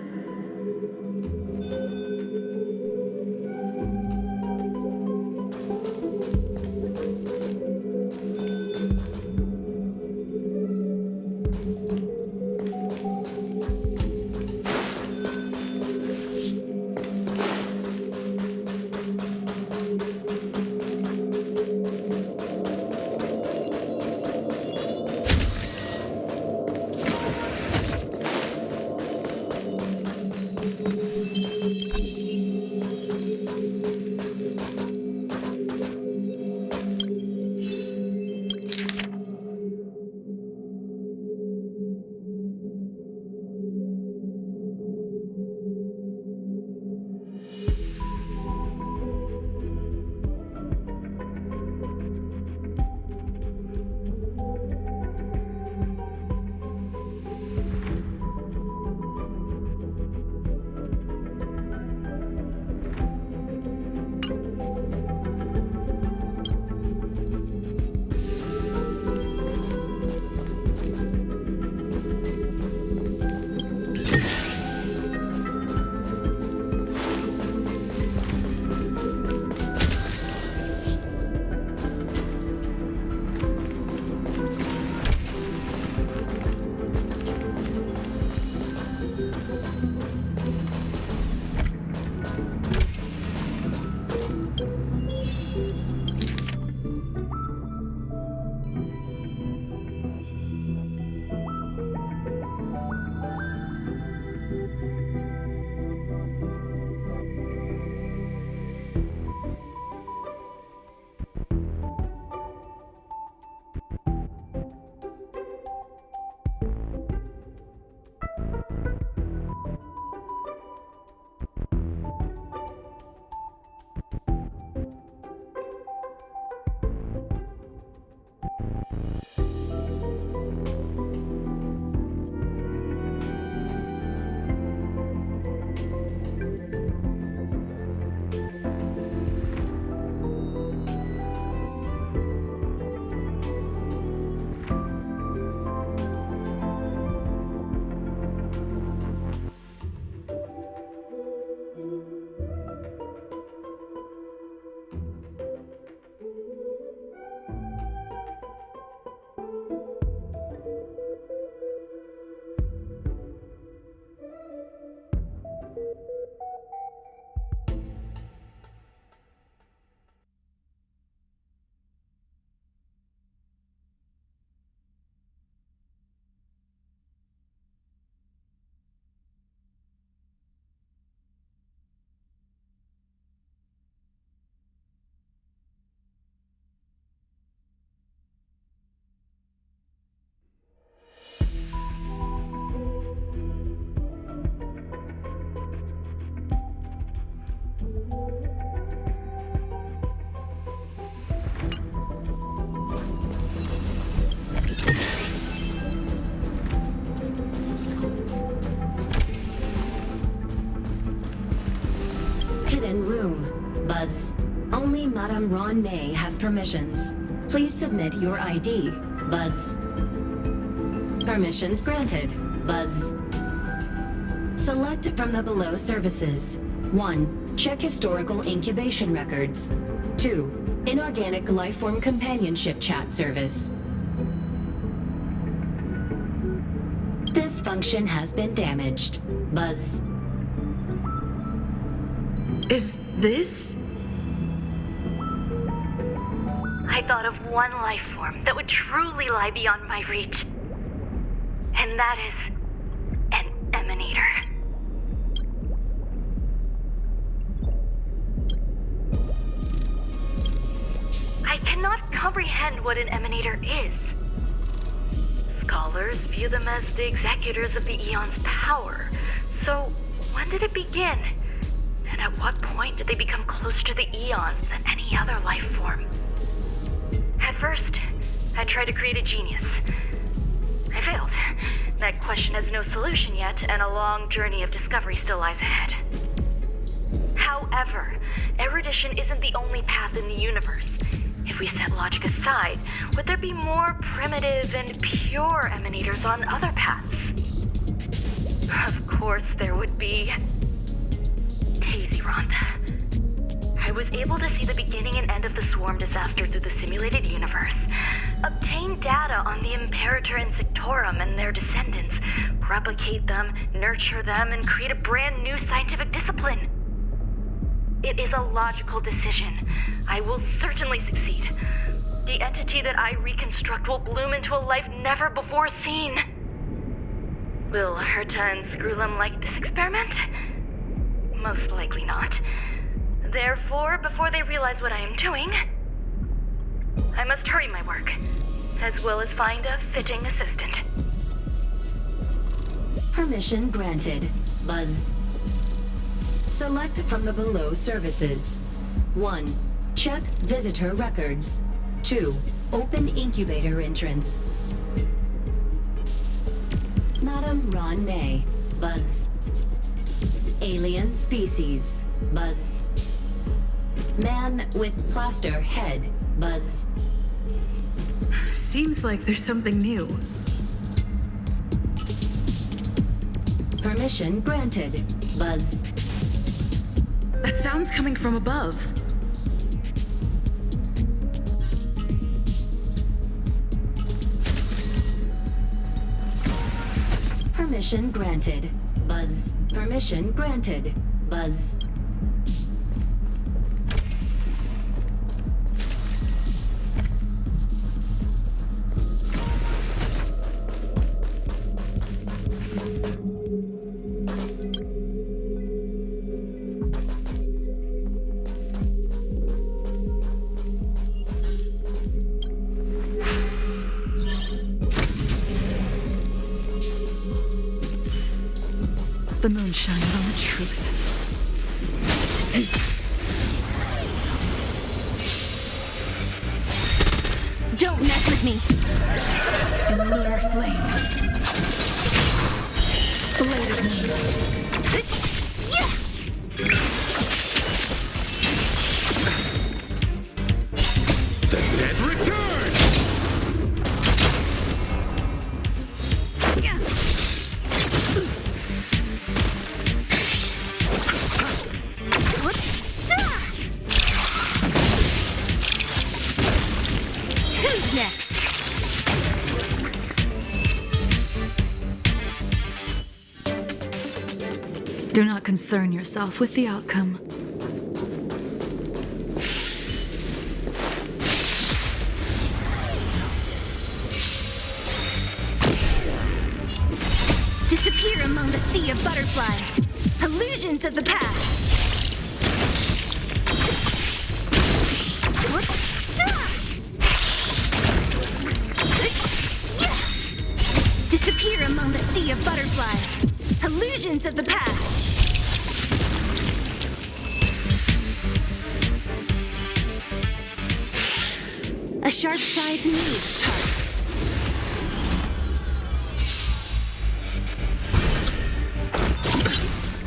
Buzz. Only Madame Ruan Mei has permissions. Please submit your ID. Buzz. Permissions granted. Buzz. Select from the below services. 1. Check historical incubation records. 2. Inorganic lifeform companionship chat service. This function has been damaged. Buzz. Is this? I thought of one life form that would truly lie beyond my reach. And that is an emanator. I cannot comprehend what an emanator is. Scholars view them as the executors of the Eon's power. So, when did it begin? And at what point did they become closer to the Eons than any other life form? At first, I tried to create a genius. I failed. That question has no solution yet, and a long journey of discovery still lies ahead. However, erudition isn't the only path in the universe. If we set logic aside, would there be more primitive and pure emanators on other paths? Of course there would be. Tazyron. I was able to see the beginning and end of the swarm disaster through the simulated universe, obtain data on the Imperator and Sectorum and their descendants, replicate them, nurture them, and create a brand new scientific discipline. It is a logical decision. I will certainly succeed. The entity that I reconstruct will bloom into a life never before seen. Will Herta and Screwllum like this experiment? Most likely not. Therefore, before they realize what I am doing, I must hurry my work, as well as find a fitting assistant. Permission granted. Buzz. Select from the below services. 1. Check visitor records. 2. Open incubator entrance. Madame Ruan Mei. Buzz. Alien species. Buzz. Man with plaster head. Buzz. Seems like there's something new. Permission granted. Buzz. That sound's coming from above. Permission granted. Buzz. Permission granted. Buzz. The moon shines on the truth. Don't mess with me! In lunar flame. Blade of moon. The dead return! Who's next? Do not concern yourself with the outcome. Disappear among the sea of butterflies. Illusions of the past. Disappear among the sea of butterflies. Illusions of the past. A sharp side news card.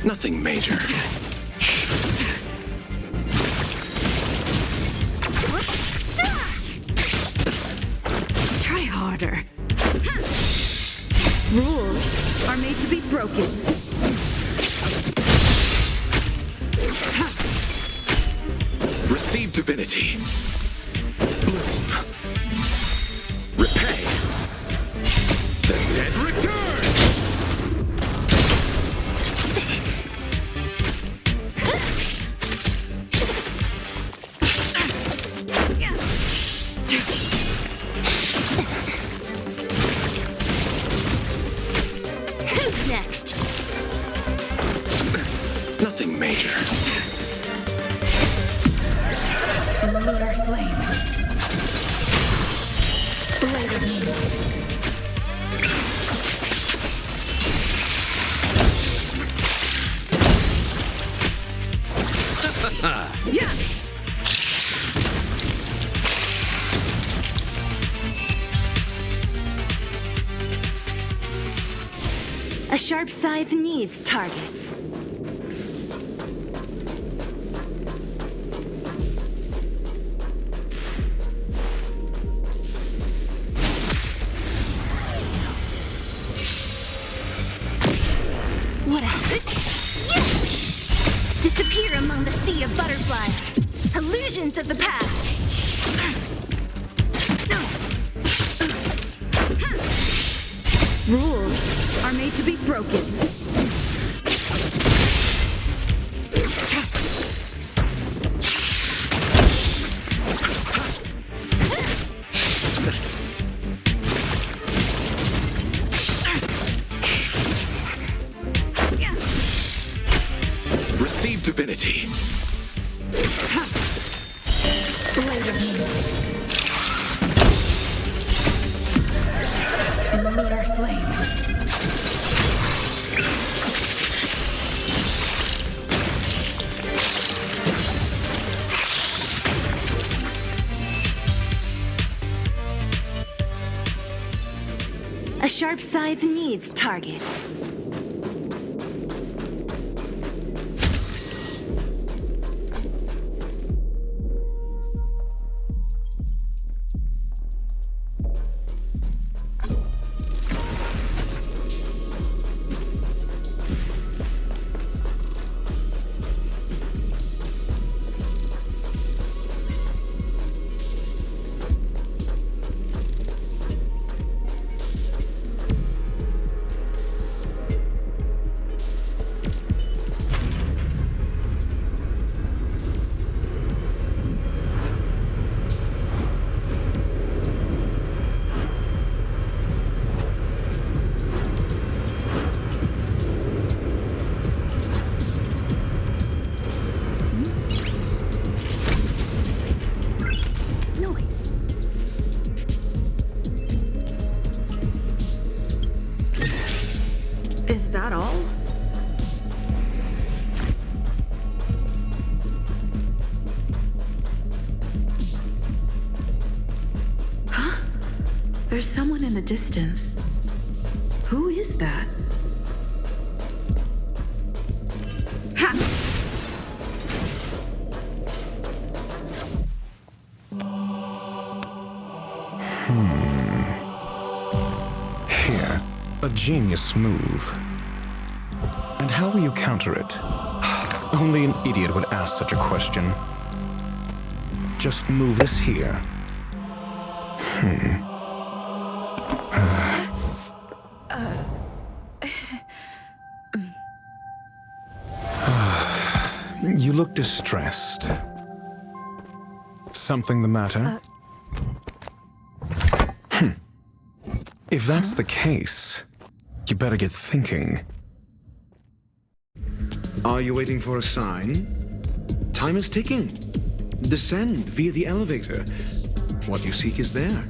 Nothing major. to be broken. Receive divinity. Bloom. Repay. The dead return! Who's next? Nothing major. Lunar flame. Blade of moonlight. Yeah! A sharp scythe needs targets. What a... Disappear among the sea of butterflies. Illusions of the past. Rules are made to be broken. Receive divinity. Blade of moonlight. Lunar flame. A sharp scythe needs targets. Is that all? Huh? There's someone in the distance. Who is that? Ha! Here, a genius move. And how will you counter it? Only an idiot would ask such a question. Just move this here. You look distressed. Something the matter? If that's the case, you better get thinking. Are you waiting for a sign? Time is ticking. Descend via the elevator. What you seek is there.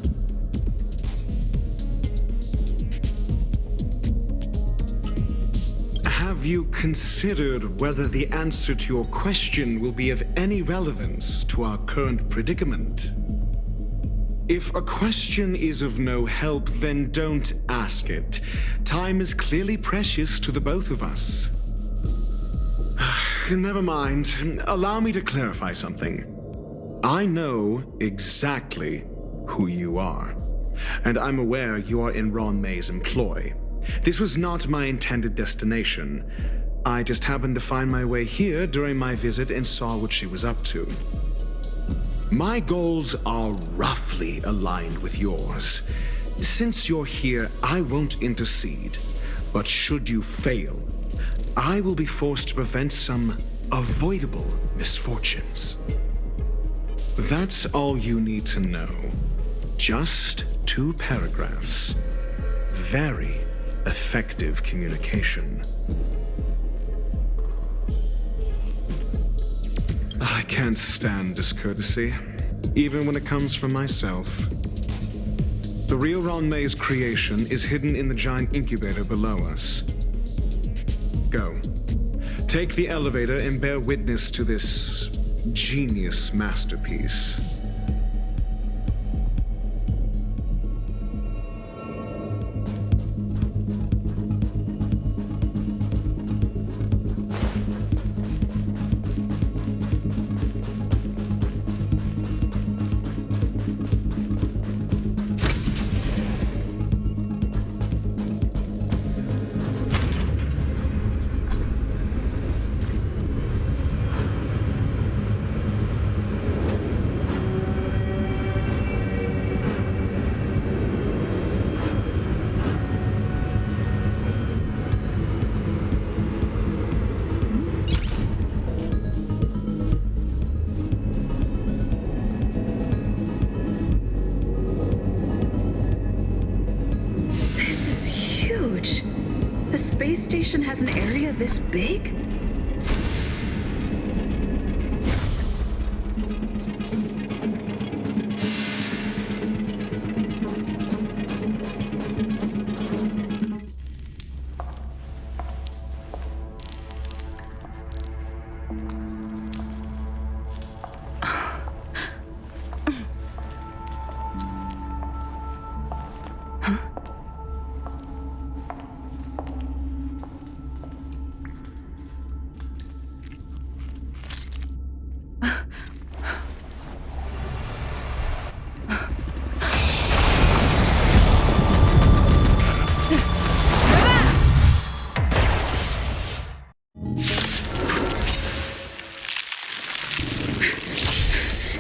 Have you considered whether the answer to your question will be of any relevance to our current predicament? If a question is of no help, then don't ask it. Time is clearly precious to the both of us. Never mind. Allow me to clarify something. I know exactly who you are, and I'm aware you are in Ruan Mei's employ. This was not my intended destination. I just happened to find my way here during my visit and saw what she was up to. My goals are roughly aligned with yours. Since you're here, I won't intercede. But should you fail, I will be forced to prevent some avoidable misfortunes. That's all you need to know. Just 2 paragraphs. Very effective communication. I can't stand discourtesy, even when it comes from myself. The real Ruan Mei's creation is hidden in the giant incubator below us. Go. Take the elevator and bear witness to this genius masterpiece. Space station has an area this big?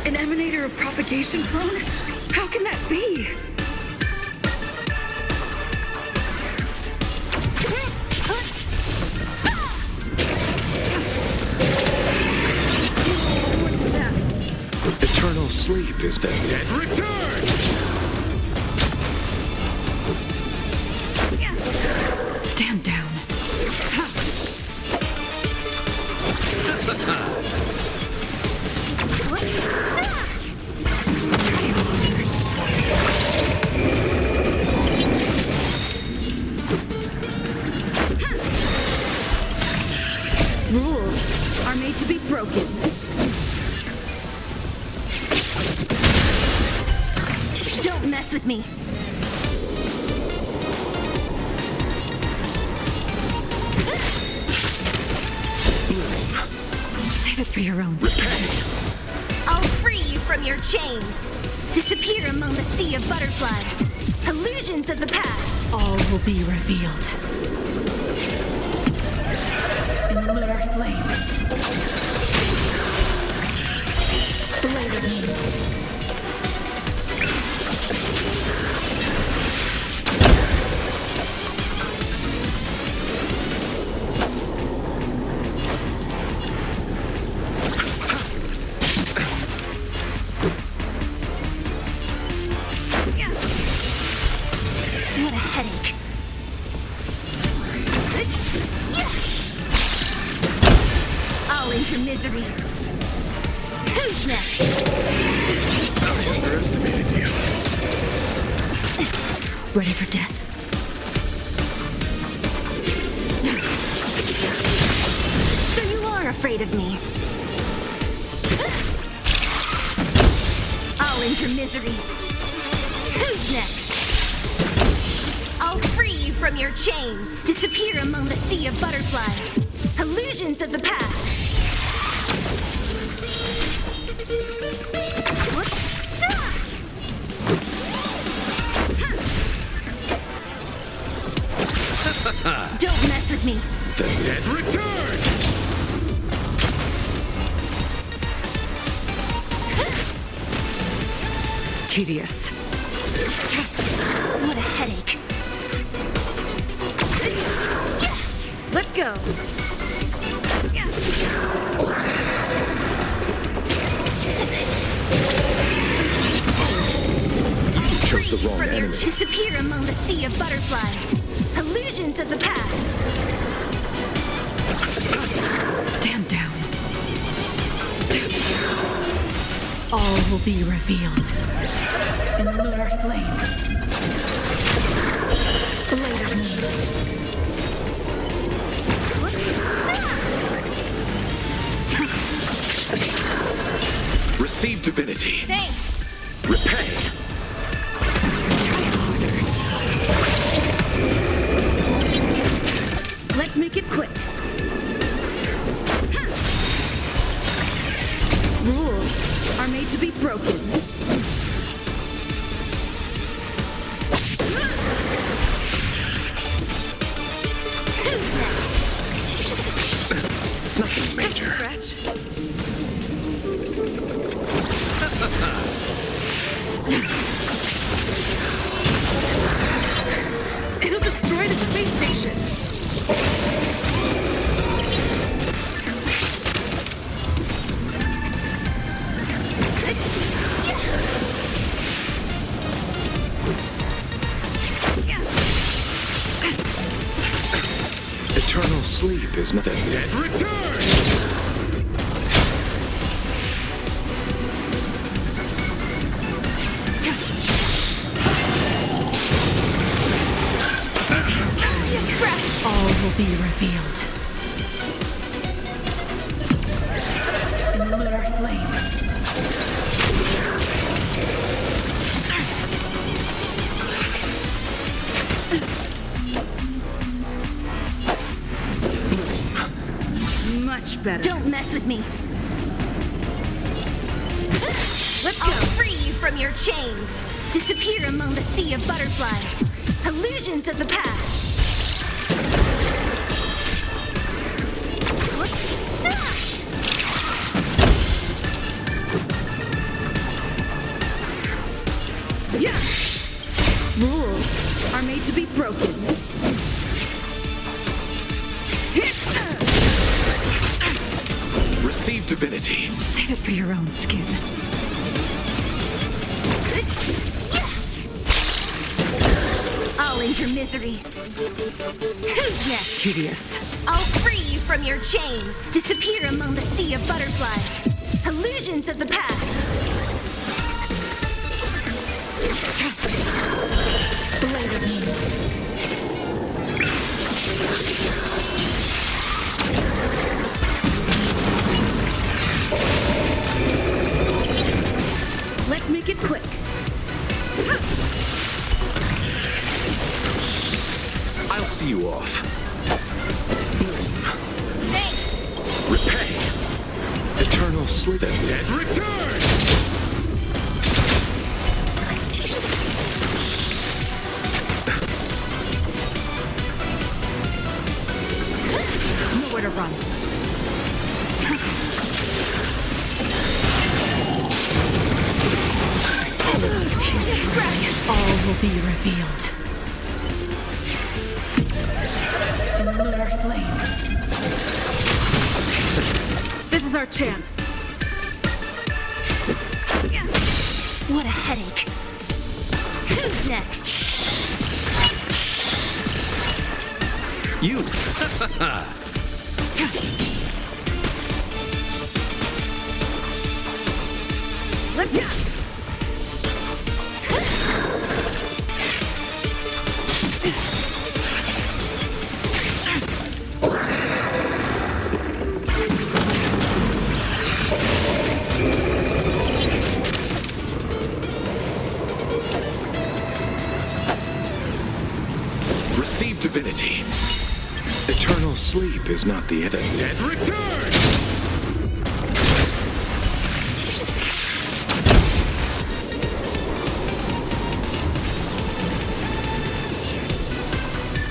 An emanator of propagation prone? How can that be? Eternal sleep is the dead return! Stand down. Rules are made to be broken. Don't mess with me. Save it for your own skin. I'll free you from your chains. Disappear among the sea of butterflies. Illusions of the past. All will be revealed. In lunar flame. Blade of moonlight. What a headache. I'll end your misery. Who's next? I underestimated you. Ready for death? So you are afraid of me. I'll end your misery. Who's next? I'll free you from your chains. Disappear among the sea of butterflies. Illusions of the past. Don't mess with me. The dead return! Tedious. What a headache. Let's go. You chose the wrong From your enemy. disappear among the sea of butterflies. Illusions of the past. Stand down. All will be revealed in lunar flame. Later moon. Receive divinity. Thanks. Repay. Let's make it quick. Rules are made to be broken. Who's next? Nothing major. Scratch. It'll destroy the space station. Eternal sleep is not the dead return! All will be revealed in lunar flame. Much better. Don't mess with me. Let's go. I'll free you from your chains. Disappear among the sea of butterflies. Illusions of the past. Yeah. Rules are made to be broken. Receive divinity. Save it for your own skin. I'll end your misery. Who's next? Tedious. I'll free you from your chains. Disappear among the sea of butterflies. Illusions of the past. Later moon. Let's make it quick. I'll see you off. Thanks. Repay. Eternal sleep. The dead return! Nowhere to run. All will be revealed in lunar flame. This is our chance. What a headache. Who's next? You! Let's Receive divinity. Eternal sleep is not the end. The dead return!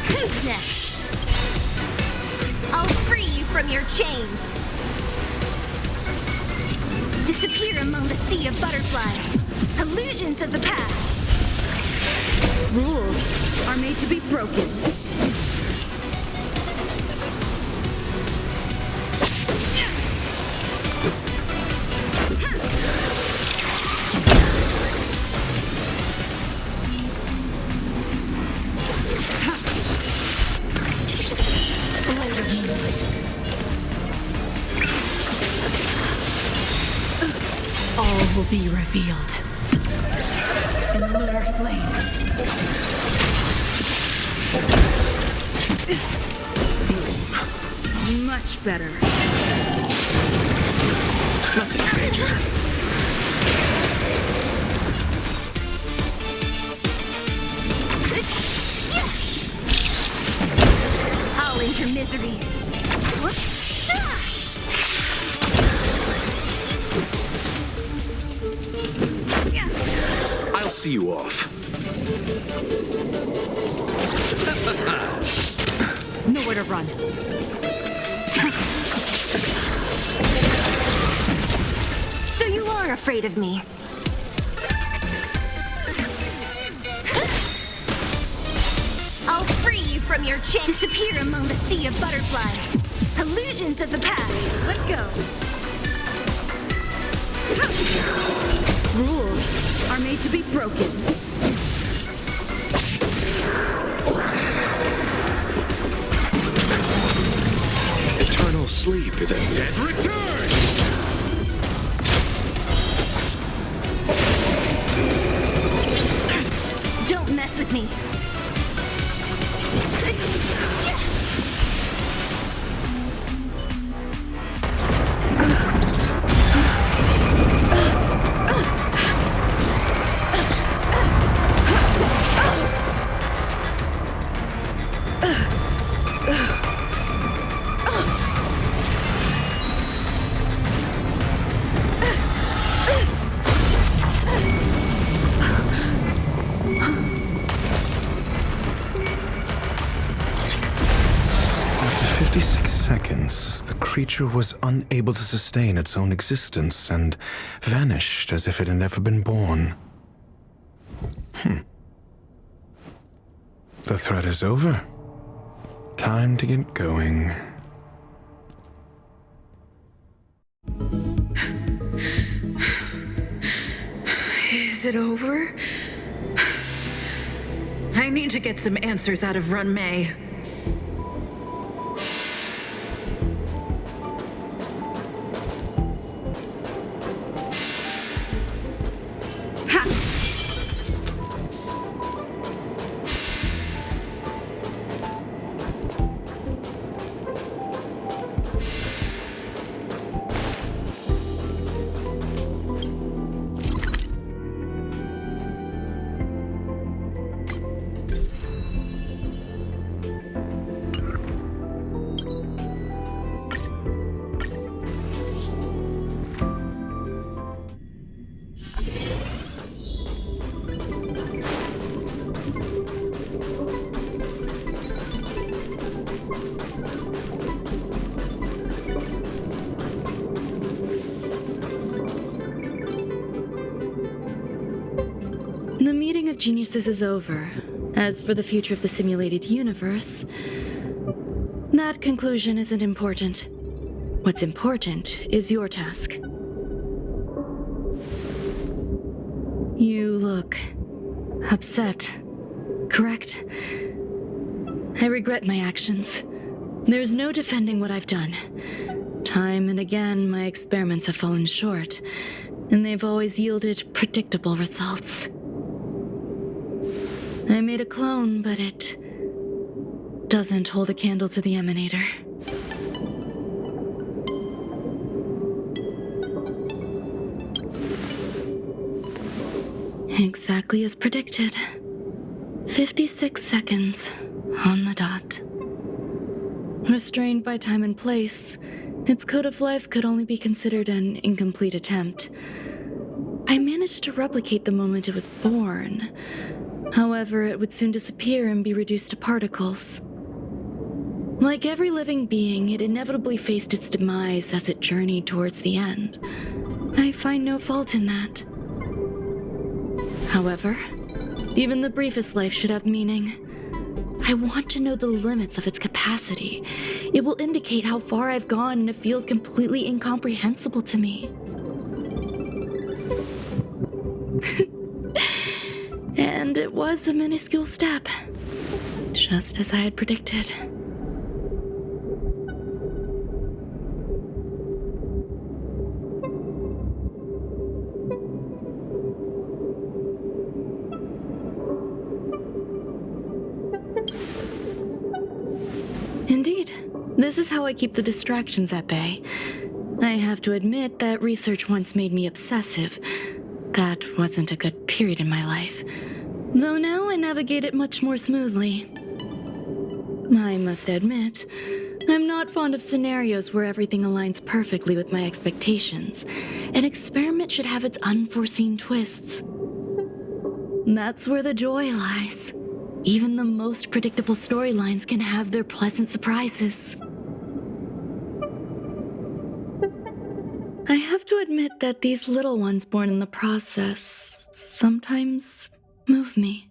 Who's next? from your chains! Disappear among the sea of butterflies. Illusions of the past. Rules are made to be broken. All will be revealed in lunar flame. Much better. Nothing major. I'll end your misery. I'll see you off. Nowhere to run. So you are afraid of me. I'll free you from your chains. Disappear among the sea of butterflies. Illusions of the past. Let's go. Rules are made to be broken. Eternal sleep, the dead return! Don't mess with me. The creature was unable to sustain its own existence and vanished as if it had never been born. The threat is over. Time to get going. Is it over? I need to get some answers out of Ruan Mei. The meeting of geniuses is over. As for the future of the simulated universe, that conclusion isn't important. What's important is your task. You look upset, correct? I regret my actions. There's no defending what I've done. Time and again, my experiments have fallen short, and they've always yielded predictable results. I made a clone, but it doesn't hold a candle to the emanator. Exactly as predicted. 56 seconds on the dot. Restrained by time and place, its code of life could only be considered an incomplete attempt. I managed to replicate the moment it was born. However, it would soon disappear and be reduced to particles. Like every living being, it inevitably faced its demise as it journeyed towards the end. I find no fault in that. However, even the briefest life should have meaning. I want to know the limits of its capacity. It will indicate how far I've gone in a field completely incomprehensible to me. And it was a minuscule step, just as I had predicted. Indeed, this is how I keep the distractions at bay. I have to admit that research once made me obsessive. That wasn't a good period in my life, though now I navigate it much more smoothly. I must admit, I'm not fond of scenarios where everything aligns perfectly with my expectations. An experiment should have its unforeseen twists. That's where the joy lies. Even the most predictable storylines can have their pleasant surprises. I have to admit that these little ones born in the process sometimes move me.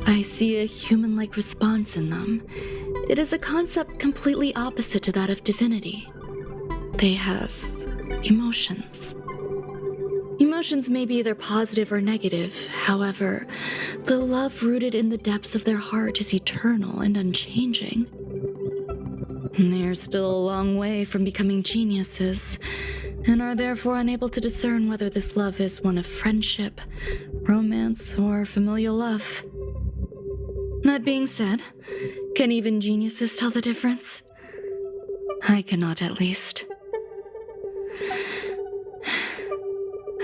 I see a human-like response in them. It is a concept completely opposite to that of divinity. They have emotions. Emotions may be either positive or negative. However, the love rooted in the depths of their heart is eternal and unchanging. They're still a long way from becoming geniuses, and are therefore unable to discern whether this love is one of friendship, romance, or familial love. That being said, can even geniuses tell the difference? I cannot, at least.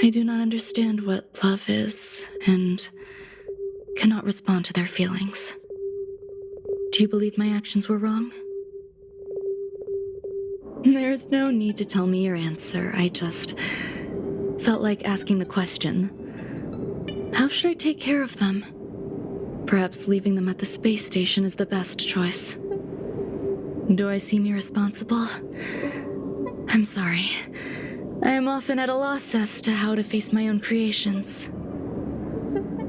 I do not understand what love is, and cannot respond to their feelings. Do you believe my actions were wrong? There's no need to tell me your answer. I just felt like asking the question. How should I take care of them? Perhaps leaving them at the space station is the best choice. Do I seem irresponsible? I'm sorry. I am often at a loss as to how to face my own creations.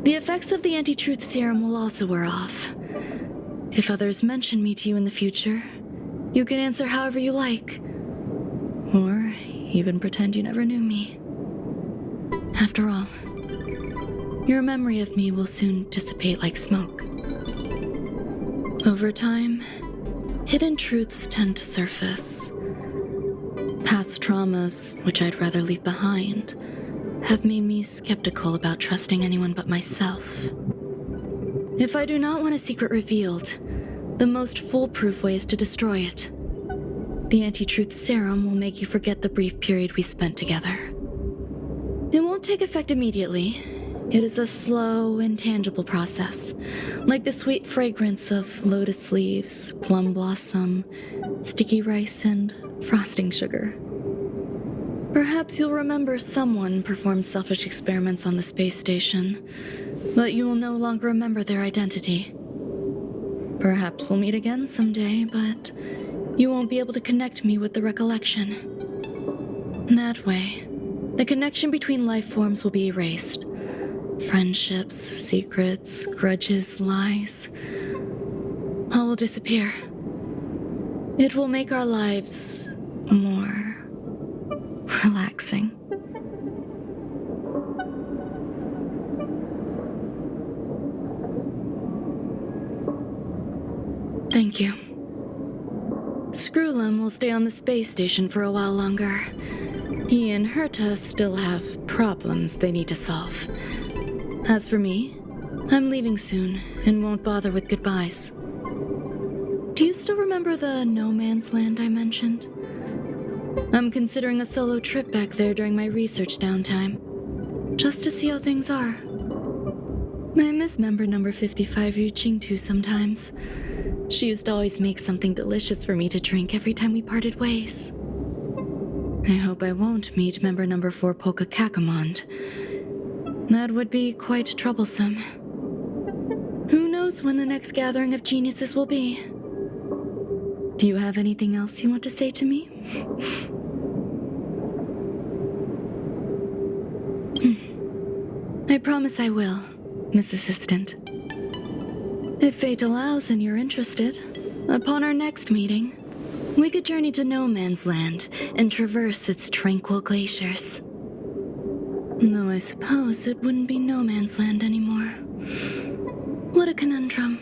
The effects of the anti-truth serum will also wear off. If others mention me to you in the future, you can answer however you like. Or even pretend you never knew me. After all, your memory of me will soon dissipate like smoke. Over time, hidden truths tend to surface. Past traumas, which I'd rather leave behind, have made me skeptical about trusting anyone but myself. If I do not want a secret revealed, the most foolproof way is to destroy it. The anti-truth serum will make you forget the brief period we spent together. It won't take effect immediately. It is a slow, intangible process, like the sweet fragrance of lotus leaves, plum blossom, sticky rice, and frosting sugar. Perhaps you'll remember someone performed selfish experiments on the space station, but you will no longer remember their identity. Perhaps we'll meet again someday, but you won't be able to connect me with the recollection. That way, the connection between life forms will be erased. Friendships, secrets, grudges, lies, all will disappear. It will make our lives more relaxing. Thank you. Screwllum will stay on the space station for a while longer. He and Herta still have problems they need to solve. As for me, I'm leaving soon and won't bother with goodbyes. Do you still remember the no man's land I mentioned? I'm considering a solo trip back there during my research downtime, just to see how things are. I miss member number 55 Yu Qingtu sometimes. She used to always make something delicious for me to drink every time we parted ways. I hope I won't meet member number 4 Polka Kakamond. That would be quite troublesome. Who knows when the next gathering of geniuses will be? Do you have anything else you want to say to me? I promise I will, Miss Assistant. If fate allows and you're interested, upon our next meeting, we could journey to No Man's Land and traverse its tranquil glaciers. Though I suppose it wouldn't be No Man's Land anymore. What a conundrum.